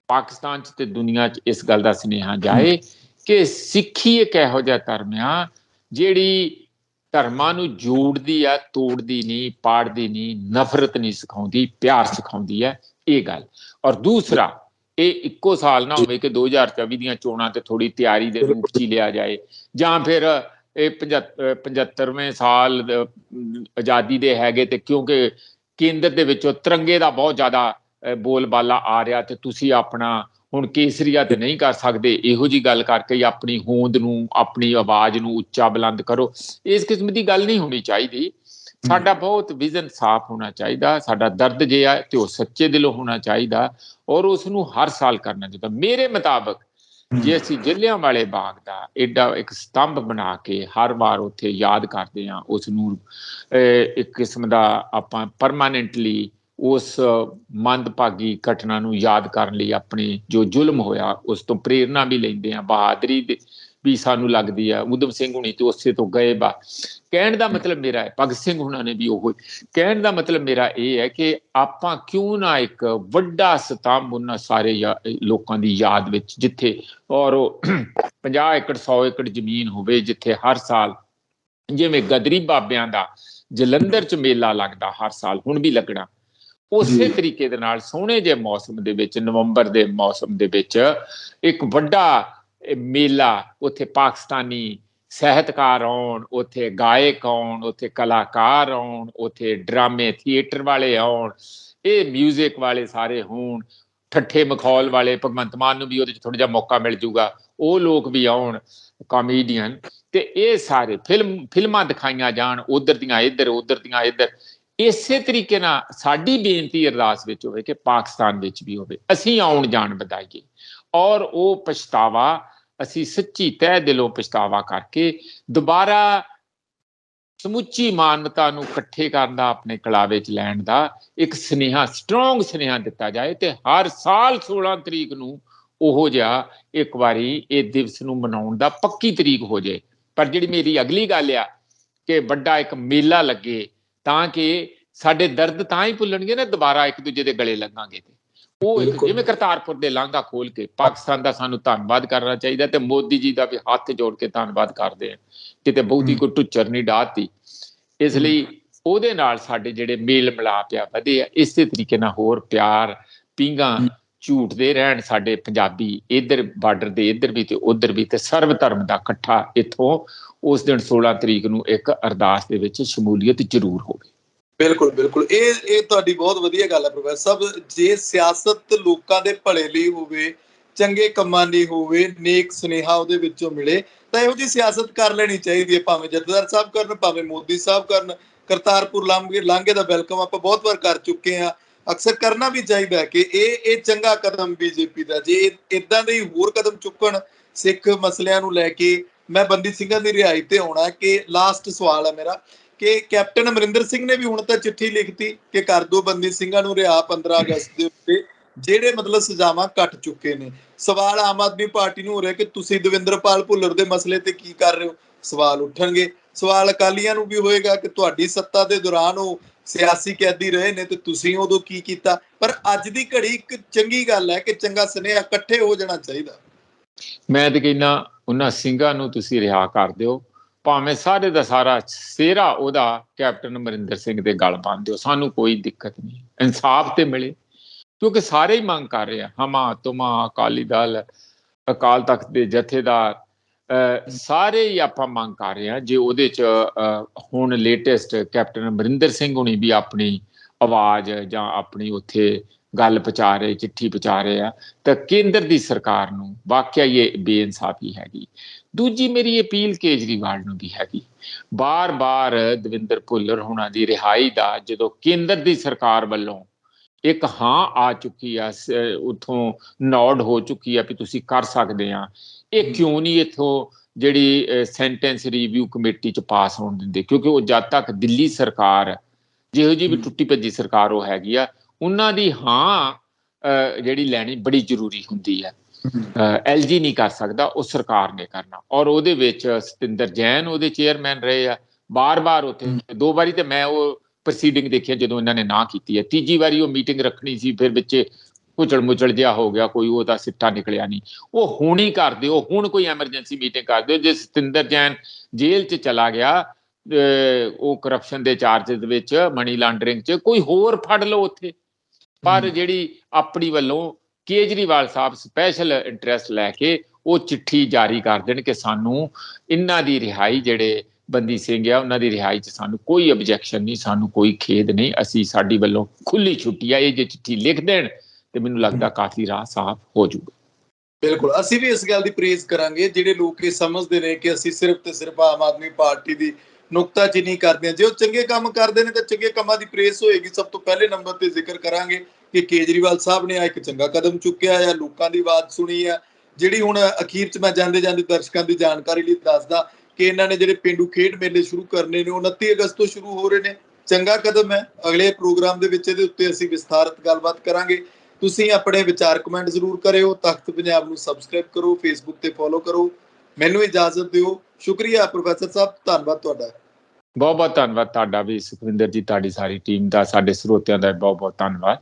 ਪਾਕਿਸਤਾਨ 'ਚ ਤੇ ਦੁਨੀਆ 'ਚ ਇਸ ਗੱਲ ਦਾ ਸੁਨੇਹਾ ਜਾਏ ਕਿ ਸਿੱਖੀ ਇੱਕ ਇਹੋ ਜਿਹਾ ਧਰਮ ਆ ਜਿਹੜੀ ਧਰਮਾਂ ਨੂੰ ਜੋੜਦੀ ਆ, ਤੋੜਦੀ ਨਹੀਂ, ਪਾੜਦੀ ਨਹੀਂ, ਨਫ਼ਰਤ ਨਹੀਂ ਸਿਖਾਉਂਦੀ, ਪਿਆਰ ਸਿਖਾਉਂਦੀ ਹੈ। ਇਹ ਗੱਲ। ਔਰ ਦੂਸਰਾ, ਇਹ ਇੱਕੋ ਸਾਲ ਨਾ ਹੋਵੇ ਕਿ 2024 ਦੀਆਂ ਚੋਣਾਂ ਤੇ ਥੋੜੀ ਤਿਆਰੀ ਦੇ ਰੂਪ 'ਚ ਹੀ ਲਿਆ ਜਾਏ, ਜਾਂ ਫਿਰ ਇਹ 75ਵੇਂ ਸਾਲ ਆਜ਼ਾਦੀ ਦੇ ਹੈਗੇ ਤੇ ਕਿਉਂਕਿ ਕੇਂਦਰ ਦੇ ਵਿੱਚੋਂ ਤਿਰੰਗੇ ਦਾ ਬਹੁਤ ਜ਼ਿਆਦਾ ਬੋਲਬਾਲਾ ਆ ਰਿਹਾ ਤੇ ਤੁਸੀਂ ਆਪਣਾ ਹੁਣ ਕੇਸਰੀਆ ਤੇ ਨਹੀਂ ਕਰ ਸਕਦੇ, ਇਹੋ ਜਿਹੀ ਗੱਲ ਕਰਕੇ ਆਪਣੀ ਹੋਂਦ ਨੂੰ, ਆਪਣੀ ਆਵਾਜ਼ ਨੂੰ ਉੱਚਾ ਬੁਲੰਦ ਕਰੋ। ਇਸ ਕਿਸਮ ਦੀ ਗੱਲ ਨਹੀਂ ਹੋਣੀ ਚਾਹੀਦੀ। ਸਾਡਾ ਬਹੁਤ ਵਿਜ਼ਨ ਸਾਫ਼ ਹੋਣਾ ਚਾਹੀਦਾ। ਸਾਡਾ ਦਰਦ ਜੇ ਆ ਤੇ ਉਹ ਸੱਚੇ ਦਿਲੋਂ ਹੋਣਾ ਚਾਹੀਦਾ ਔਰ ਉਸ ਨੂੰ ਹਰ ਸਾਲ ਕਰਨਾ ਚਾਹੀਦਾ। ਮੇਰੇ ਮੁਤਾਬਕ ਜੇ ਅਸੀਂ ਜਲਿਆਂਵਾਲੇ ਬਾਗ ਦਾ ਏਡਾ ਇੱਕ ਸਤੰਭ ਬਣਾ ਕੇ ਹਰ ਵਾਰ ਉੱਥੇ ਯਾਦ ਕਰਦੇ ਹਾਂ, ਉਸ ਨੂੰ ਇੱਕ ਕਿਸਮ ਦਾ ਆਪਾਂ ਪਰਮਾਨੈਂਟਲੀ ਉਸ ਮੰਦਭਾਗੀ ਘਟਨਾ ਨੂੰ ਯਾਦ ਕਰਨ ਲਈ ਆਪਣੇ ਜੋ ਜ਼ੁਲਮ ਹੋਇਆ ਉਸ ਤੋਂ ਪ੍ਰੇਰਨਾ ਵੀ ਲੈਂਦੇ ਹਾਂ, ਬਹਾਦਰੀ ਦੇ ਵੀ ਸਾਨੂੰ ਲੱਗਦੀ ਆ। ਊਧਮ ਸਿੰਘ ਹੁਣੀ ਤੇ ਉਸੇ ਤੋਂ ਗਏ ਬਾ। ਕਹਿਣ ਦਾ ਮਤਲਬ ਮੇਰਾ ਹੈ, ਭਗਤ ਸਿੰਘ ਹੁਣਾਂ ਨੇ ਵੀ ਉਹ ਕਹਿਣ ਦਾ ਮਤਲਬ ਮੇਰਾ ਇਹ ਹੈ ਕਿ ਆਪਾਂ ਕਿਉਂ ਨਾ ਇੱਕ ਵੱਡਾ ਸਤੰਭ ਉਹਨਾਂ ਸਾਰੇ ਲੋਕਾਂ ਦੀ ਯਾਦ ਵਿੱਚ, ਜਿੱਥੇ ਔਰ 50 ਏਕੜ 100 ਏਕੜ ਜ਼ਮੀਨ ਹੋਵੇ, ਜਿੱਥੇ ਹਰ ਸਾਲ ਜਿਵੇਂ ਗਦਰੀ ਬਾਬਿਆਂ ਦਾ ਜਲੰਧਰ 'ਚ ਮੇਲਾ ਲੱਗਦਾ ਹਰ ਸਾਲ, ਹੁਣ ਵੀ ਲੱਗਣਾ, ਉਸੇ ਤਰੀਕੇ ਦੇ ਨਾਲ ਸੋਹਣੇ ਜਿਹੇ ਮੌਸਮ ਦੇ ਵਿੱਚ, ਨਵੰਬਰ ਦੇ ਮੌਸਮ ਦੇ ਵਿੱਚ ਇੱਕ ਵੱਡਾ ਮੇਲਾ ਉੱਥੇ ਪਾਕਿਸਤਾਨੀ ਸਾਹਿਤਕਾਰ ਆਉਣ, ਉੱਥੇ ਗਾਇਕ ਆਉਣ, ਉੱਥੇ ਕਲਾਕਾਰ ਆਉਣ, ਉੱਥੇ ਡਰਾਮੇ ਥੀਏਟਰ ਵਾਲੇ ਆਉਣ, ਇਹ ਮਿਊਜ਼ਿਕ ਵਾਲੇ ਸਾਰੇ ਹੋਣ, ਠੱਠੇ ਮਖੌਲ ਵਾਲੇ, ਭਗਵੰਤ ਮਾਨ ਨੂੰ ਵੀ ਉਹਦੇ 'ਚ ਥੋੜ੍ਹਾ ਜਿਹਾ ਮੌਕਾ ਮਿਲ ਜੂਗਾ, ਉਹ ਲੋਕ ਵੀ ਆਉਣ, ਕਾਮੇਡੀਅਨ, ਤੇ ਇਹ ਸਾਰੇ ਫਿਲਮਾਂ ਦਿਖਾਈਆਂ ਜਾਣ, ਉਧਰ ਦੀਆਂ ਇੱਧਰ, ਉਧਰ ਦੀਆਂ ਇੱਧਰ। ਇਸੇ ਤਰੀਕੇ ਨਾਲ ਸਾਡੀ ਬੇਨਤੀ ਅਰਦਾਸ ਵਿੱਚ ਹੋਵੇ ਕਿ ਪਾਕਿਸਤਾਨ ਵਿੱਚ ਵੀ ਹੋਵੇ, ਅਸੀਂ ਆਉਣ ਜਾਣ ਵਧਾਈਏ, ਔਰ ਉਹ ਪਛਤਾਵਾ ਅਸੀਂ ਸੱਚੀ ਤਹਿ ਦਿਲੋਂ ਪਛਤਾਵਾ ਕਰਕੇ ਦੁਬਾਰਾ ਸਮੁੱਚੀ ਮਾਨਵਤਾ ਨੂੰ ਇਕੱਠੇ ਕਰਨ ਦਾ, ਆਪਣੇ ਕਲਾਵੇ 'ਚ ਲੈਣ ਦਾ ਇੱਕ ਸੁਨੇਹਾ, ਸਟਰੋਂਗ ਸੁਨੇਹਾ ਦਿੱਤਾ ਜਾਏ, ਤੇ ਹਰ ਸਾਲ 16 ਤਰੀਕ ਨੂੰ ਉਹੋ ਜਿਹਾ ਇੱਕ ਵਾਰੀ ਇਹ ਦਿਵਸ ਨੂੰ ਮਨਾਉਣ ਦਾ ਪੱਕੀ ਤਰੀਕ ਹੋ ਜਾਏ। ਪਰ ਜਿਹੜੀ ਮੇਰੀ ਅਗਲੀ ਗੱਲ ਆ ਕਿ ਵੱਡਾ ਇੱਕ ਮੇਲਾ ਲੱਗੇ, ਤਾਂ ਕਿ ਸਾਡੇ ਦਰਦ ਤਾਂ ਹੀ ਭੁੱਲਣਗੇ ਨਾ, ਦੁਬਾਰਾ ਇੱਕ ਦੂਜੇ ਦੇ ਗਲੇ ਲੱਗਾਂਗੇ। ਤੇ ਉਹ ਜਿਵੇਂ ਕਰਤਾਰਪੁਰ ਦੇ ਲਾਂਘਾ ਖੋਲ ਕੇ ਪਾਕਿਸਤਾਨ ਦਾ ਸਾਨੂੰ ਧੰਨਵਾਦ ਕਰਨਾ ਚਾਹੀਦਾ, ਤੇ ਮੋਦੀ ਜੀ ਦਾ ਵੀ ਹੱਥ ਜੋੜ ਕੇ ਧੰਨਵਾਦ ਕਰਦੇ ਆ, ਕਿਤੇ ਬਹੁਤੀ ਕੋਈ ਟੁੱਚਰ ਨਹੀਂ ਡਾਹਤੀ। ਇਸ ਲਈ ਉਹਦੇ ਨਾਲ ਸਾਡੇ ਜਿਹੜੇ ਮੇਲ ਮਿਲਾਪ ਆ ਵਧੇ ਆ। ਇਸੇ ਤਰੀਕੇ ਨਾਲ ਹੋਰ ਪਿਆਰ ਪੀਂਘਾਂ ਝੂਟਦੇ ਰਹਿਣ ਸਾਡੇ ਪੰਜਾਬੀ, ਇੱਧਰ ਬਾਰਡਰ ਦੇ ਇੱਧਰ ਵੀ ਤੇ ਉੱਧਰ ਵੀ, ਤੇ ਸਰਬ ਧਰਮ ਦਾ ਇਕੱਠਾ ਇੱਥੋਂ ਉਸ ਦਿਨ 16 ਤਰੀਕ ਨੂੰ ਇੱਕ ਅਰਦਾਸ ਦੇ ਵਿੱਚ ਸ਼ਮੂਲੀਅਤ ਜ਼ਰੂਰ ਹੋਵੇ। ਬਿਲਕੁਲ ਬਿਲਕੁਲ, ਇਹ ਤੁਹਾਡੀ ਬਹੁਤ ਵਧੀਆ ਗੱਲ ਹੈ ਪ੍ਰੋਫੈਸਰ ਸਾਹਿਬ। ਜੇ ਸਿਆਸਤ ਲੋਕਾਂ ਦੇ ਭਲੇ ਲਈ ਹੋਵੇ, ਚੰਗੇ ਕੰਮਾਂ ਲਈ ਹੋਵੇ, ਨੇਕ ਸੁਨੇਹਾ ਉਹਦੇ ਵਿੱਚੋਂ ਮਿਲੇ, ਤਾਂ ਇਹੋ ਜਿਹੀ ਸਿਆਸਤ ਕਰ ਲੈਣੀ ਚਾਹੀਦੀ ਹੈ, ਭਾਵੇਂ ਜਥੇਦਾਰ ਸਾਹਿਬ ਕਰਨ, ਭਾਵੇਂ ਮੋਦੀ ਸਾਹਿਬ ਕਰਨ। ਕਰਤਾਰਪੁਰ ਲਾਂਘੇ ਦਾ ਵੈਲਕਮ ਆਪਾਂ ਬਹੁਤ ਵਾਰ ਕਰ ਚੁੱਕੇ ਹਾਂ, ਅਕਸਰ ਕਰਨਾ ਵੀ ਚਾਹੀਦਾ ਹੈ ਕਿ ਇਹ ਚੰਗਾ ਕਦਮ ਬੀਜੇਪੀ ਦਾ। ਜੇ ਇਦਾਂ ਦੇ ਹੋਰ ਕਦਮ ਚੁੱਕਣ ਸਿੱਖ ਮਸਲਿਆਂ ਨੂੰ ਲੈ ਕੇ, ਮੈਂ ਬੰਦੀ ਸਿੰਘਾਂ ਦੀ ਰਿਹਾਈ ਤੇ ਆਉਣਾ ਕਿ ਲਾਸਟ ਸਵਾਲ ਹੈ ਮੇਰਾ, ਕਿ ਕੈਪਟਨ ਅਮਰਿੰਦਰ ਸਿੰਘ ਨੇ ਵੀ ਹੁਣ ਤਾਂ ਚਿੱਠੀ ਲਿਖਤੀ ਕਿ ਕਰ ਦੋ ਬੰਦੀ ਸਿੰਘਾਂ ਨੂੰ ਰਿਹਾ 15 ਅਗਸਤ ਦੇ ਉੱਤੇ, ਜਿਹੜੇ ਮਤਲਬ ਸਜ਼ਾਵਾਂ ਕੱਟ ਚੁੱਕੇ ਨੇ। ਸਵਾਲ ਆਮ ਆਦਮੀ ਪਾਰਟੀ ਨੂੰ ਹੋ ਰਿਹਾ ਕਿ ਤੁਸੀਂ ਦਵਿੰਦਰਪਾਲ ਭੁੱਲਰ ਦੇ ਮਸਲੇ ਤੇ ਕੀ ਕਰ ਰਹੇ ਹੋ, ਸਵਾਲ ਉੱਠਣਗੇ। ਸਵਾਲ ਅਕਾਲੀਆਂ ਨੂੰ ਵੀ ਹੋਏਗਾ ਕਿ ਤੁਹਾਡੀ ਸੱਤਾ ਦੇ ਦੌਰਾਨ ਉਹ ਸਿਆਸੀ ਕੈਦੀ ਰਹੇ ਨੇ ਤੇ ਤੁਸੀਂ ਉਦੋਂ ਕੀ ਕੀਤਾ। ਪਰ ਅੱਜ ਦੀ ਘੜੀ ਇੱਕ ਚੰਗੀ ਗੱਲ ਹੈ ਕਿ ਚੰਗਾ ਸੁਨੇਹਾ ਇਕੱਠੇ ਹੋ ਜਾਣਾ ਚਾਹੀਦਾ। ਮੈਂ ਤੇ ਕਹਿੰਦਾ ਉਹਨਾਂ ਸਿੰਘਾਂ ਨੂੰ ਤੁਸੀਂ ਰਿਹਾ ਕਰ ਦਿਓ, ਭਾਵੇਂ ਸਾਰੇ ਦਾ ਸਾਰਾ ਸਿਹਰਾ ਉਹਦਾ ਕੈਪਟਨ ਅਮਰਿੰਦਰ ਸਿੰਘ ਦੇ ਗਲ ਬੰਨ ਦਿਓ, ਸਾਨੂੰ ਕੋਈ ਦਿੱਕਤ ਨਹੀਂ, ਇਨਸਾਫ ਤੇ ਮਿਲੇ। ਕਿਉਂਕਿ ਸਾਰੇ ਹੀ ਮੰਗ ਕਰ ਰਹੇ ਆ, ਹਮਾ ਤੁਮਾ, ਅਕਾਲੀ ਦਲ, ਅਕਾਲ ਤਖਤ ਦੇ ਜਥੇਦਾਰ, ਸਾਰੇ ਹੀ ਆਪਾਂ ਮੰਗ ਕਰ ਰਹੇ ਹਾਂ। ਜੇ ਉਹਦੇ 'ਚ ਹੁਣ ਲੇਟੈਸਟ ਕੈਪਟਨ ਅਮਰਿੰਦਰ ਸਿੰਘ ਹੁਣੀ ਵੀ ਆਪਣੀ ਆਵਾਜ਼ ਜਾਂ ਆਪਣੀ ਉੱਥੇ ਗੱਲ ਪਹੁੰਚਾ ਰਹੇ, ਚਿੱਠੀ ਪਹੁੰਚਾ ਰਹੇ ਆ, ਤਾਂ ਕੇਂਦਰ ਦੀ ਸਰਕਾਰ ਨੂੰ ਵਾਕਿਆ ਇਹ ਬੇਇਨਸਾਫੀ ਹੈਗੀ। ਦੂਜੀ ਮੇਰੀ ਅਪੀਲ ਕੇਜਰੀਵਾਲ ਨੂੰ ਵੀ ਹੈਗੀ, ਬਾਰ-ਬਾਰ ਦਵਿੰਦਰ ਭੁੱਲਰ ਹੋਣਾ ਦੀ ਰਿਹਾਈ ਦਾ ਜਦੋਂ ਕੇਂਦਰ ਦੀ ਸਰਕਾਰ ਵੱਲੋਂ ਇੱਕ ਹਾਂ ਆ ਚੁੱਕੀ ਆ, ਉੱਥੋਂ ਨੋਡ ਹੋ ਚੁੱਕੀ ਆ ਵੀ ਤੁਸੀਂ ਕਰ ਸਕਦੇ ਆ, ਇਹ ਕਿਉਂ ਨਹੀਂ ਇੱਥੋਂ ਜਿਹੜੀ ਸੈਂਟੈਂਸ ਰਿਵਿਊ ਕਮੇਟੀ 'ਚ ਪਾਸ ਹੋਣ ਦਿੰਦੇ? ਕਿਉਂਕਿ ਉਹ ਜਦ ਤੱਕ ਦਿੱਲੀ ਸਰਕਾਰ, ਜਿਹੋ ਜਿਹੀ ਵੀ ਟੁੱਟੀ ਭੱਜੀ ਸਰਕਾਰ ਉਹ ਹੈਗੀ ਆ, ਉਹਨਾਂ ਦੀ ਹਾਂ ਜਿਹੜੀ ਲੈਣੀ ਬੜੀ ਜ਼ਰੂਰੀ ਹੁੰਦੀ ਹੈ। LG ਨਹੀਂ ਕਰ ਸਕਦਾ, ਉਹ ਸਰਕਾਰ ਨੇ ਕਰਨਾ। ਔਰ ਉਹਦੇ ਵਿੱਚ ਸਤਿੰਦਰ ਜੈਨ ਉਹਦੇ ਚੇਅਰਮੈਨ ਰਹੇ ਆ, ਬਾਰ-ਬਾਰ ਉੱਥੇ 2 ਵਾਰੀ ਤੇ ਮੈਂ ਉਹ ਪ੍ਰੋਸੀਡਿੰਗ ਦੇਖਿਆ ਜਦੋਂ ਇਹਨਾਂ ਨੇ ਨਾ ਕੀਤੀ ਹੈ। ਤੀਜੀ ਵਾਰੀ ਉਹ ਮੀਟਿੰਗ ਰੱਖਣੀ ਸੀ, ਫਿਰ ਵਿੱਚ ਕੁਚਲ ਮੁਚਲ ਜਿਹਾ ਹੋ ਗਿਆ, ਕੋਈ ਉਹਦਾ ਸਿੱਟਾ ਨਿਕਲਿਆ ਨਹੀਂ। ਉਹ ਹੁਣ ਹੀ ਕਰ ਦਿਓ, ਹੁਣ ਕੋਈ ਐਮਰਜੈਂਸੀ ਮੀਟਿੰਗ ਕਰ ਦਿਓ। ਜੇ ਸਤਿੰਦਰ ਜੈਨ ਜੇਲ੍ਹ 'ਚ ਚਲਾ ਗਿਆ ਉਹ ਕਰਪਸ਼ਨ ਦੇ ਚਾਰਜਿਸ ਵਿੱਚ, ਮਨੀ ਲਾਂਡਰਿੰਗ 'ਚ, ਕੋਈ ਹੋਰ ਫੜ ਲਓ ਉੱਥੇ। ਪਰ ਜਿਹੜੀ ਆਪਣੀ ਵੱਲੋਂ ਕੇਜਰੀਵਾਲ ਸਾਹਿਬ ਸਪੈਸ਼ਲ ਇੰਟਰਸਟ ਲੈ ਕੇ ਉਹ ਚਿੱਠੀ ਜਾਰੀ ਕਰ ਦੇਣ ਕਿ ਸਾਨੂੰ ਇਹਨਾਂ ਦੀ ਰਿਹਾਈ, ਜਿਹੜੇ ਬੰਦੀ ਸਿੰਘ ਆ ਉਹਨਾਂ ਦੀ ਰਿਹਾਈ 'ਚ ਸਾਨੂੰ ਕੋਈ ਆਬਜੈਕਸ਼ਨ ਨਹੀਂ, ਸਾਨੂੰ ਕੋਈ ਖੇਦ ਨਹੀਂ, ਅਸੀਂ ਸਾਡੀ ਵੱਲੋਂ ਖੁੱਲੀ ਛੁੱਟੀ ਆ। ਇਹ ਜੇ ਚਿੱਠੀ ਲਿਖ ਦੇਣ ਤੇ ਮੈਨੂੰ ਲੱਗਦਾ ਕਾਫੀ ਰਾਹ ਸਾਫ਼ ਹੋ ਜਾਊਗਾ। ਬਿਲਕੁਲ, ਅਸੀਂ ਵੀ ਇਸ ਗੱਲ ਦੀ ਪ੍ਰੇਜ਼ ਕਰਾਂਗੇ ਜਿਹੜੇ ਲੋਕ ਇਹ ਸਮਝਦੇ ਨੇ ਕਿ ਅਸੀਂ ਸਿਰਫ ਤੇ ਸਿਰਫ ਆਮ ਆਦਮੀ ਪਾਰਟੀ ਦੀ ਨੁਕਤਾਚੀਨੀ ਕਰਦੇ ਹਾਂ। ਜੇ ਉਹ ਚੰਗੇ ਕੰਮ ਕਰਦੇ ਨੇ ਤਾਂ ਚੰਗੇ ਕੰਮਾਂ ਦੀ ਪ੍ਰੇਜ਼ ਹੋਏਗੀ। ਸਭ ਤੋਂ ਪਹਿਲੇ ਨੰਬਰ ਤੇ ਜ਼ਿਕਰ ਕਰਾਂਗੇ ਕਿ ਕੇਜਰੀਵਾਲ ਸਾਹਿਬ ਨੇ ਆ ਇੱਕ ਚੰਗਾ ਕਦਮ ਚੁੱਕਿਆ ਆ, ਲੋਕਾਂ ਦੀ ਆਵਾਜ਼ ਸੁਣੀ ਆ। ਜਿਹੜੀ ਹੁਣ ਅਖੀਰ 'ਚ ਮੈਂ ਜਾਂਦੇ ਜਾਂਦੇ ਦਰਸ਼ਕਾਂ ਦੀ ਜਾਣਕਾਰੀ ਲਈ ਦੱਸਦਾ ਕਿ ਇਹਨਾਂ ਨੇ ਜਿਹੜੇ ਪੇਂਡੂ ਖੇਡ ਮੇਲੇ ਸ਼ੁਰੂ ਕਰਨੇ ਨੇ, ਉਹ 29 ਅਗਸਤ ਤੋਂ ਸ਼ੁਰੂ ਹੋ ਰਹੇ ਨੇ। ਚੰਗਾ ਕਦਮ ਹੈ। ਅਗਲੇ ਪ੍ਰੋਗਰਾਮ ਦੇ ਵਿੱਚ ਇਹਦੇ ਉੱਤੇ ਅਸੀਂ ਵਿਸਥਾਰਤ ਗੱਲਬਾਤ ਕਰਾਂਗੇ। ਤੁਸੀਂ ਆਪਣੇ ਵਿਚਾਰ ਕਮੈਂਟ ਜ਼ਰੂਰ ਕਰਿਓ। ਤਖਤ ਪੰਜਾਬ ਨੂੰ ਸਬਸਕ੍ਰਾਈਬ ਕਰੋ, ਫੇਸਬੁੱਕ ਤੇ ਫੋਲੋ ਕਰੋ। ਮੈਨੂੰ ਇਜਾਜ਼ਤ ਦਿਓ। ਸ਼ੁਕਰੀਆ ਪ੍ਰੋਫੈਸਰ ਸਾਹਿਬ, ਧੰਨਵਾਦ ਤੁਹਾਡਾ। ਬਹੁਤ ਬਹੁਤ ਧੰਨਵਾਦ ਤੁਹਾਡਾ ਵੀ ਸੁਖਵਿੰਦਰ ਜੀ, ਤੁਹਾਡੀ ਸਾਰੀ ਟੀਮ ਦਾ, ਸਾਡੇ ਸਰੋਤਿਆਂ ਦਾ ਬਹੁਤ ਬਹੁਤ ਧੰਨਵਾਦ।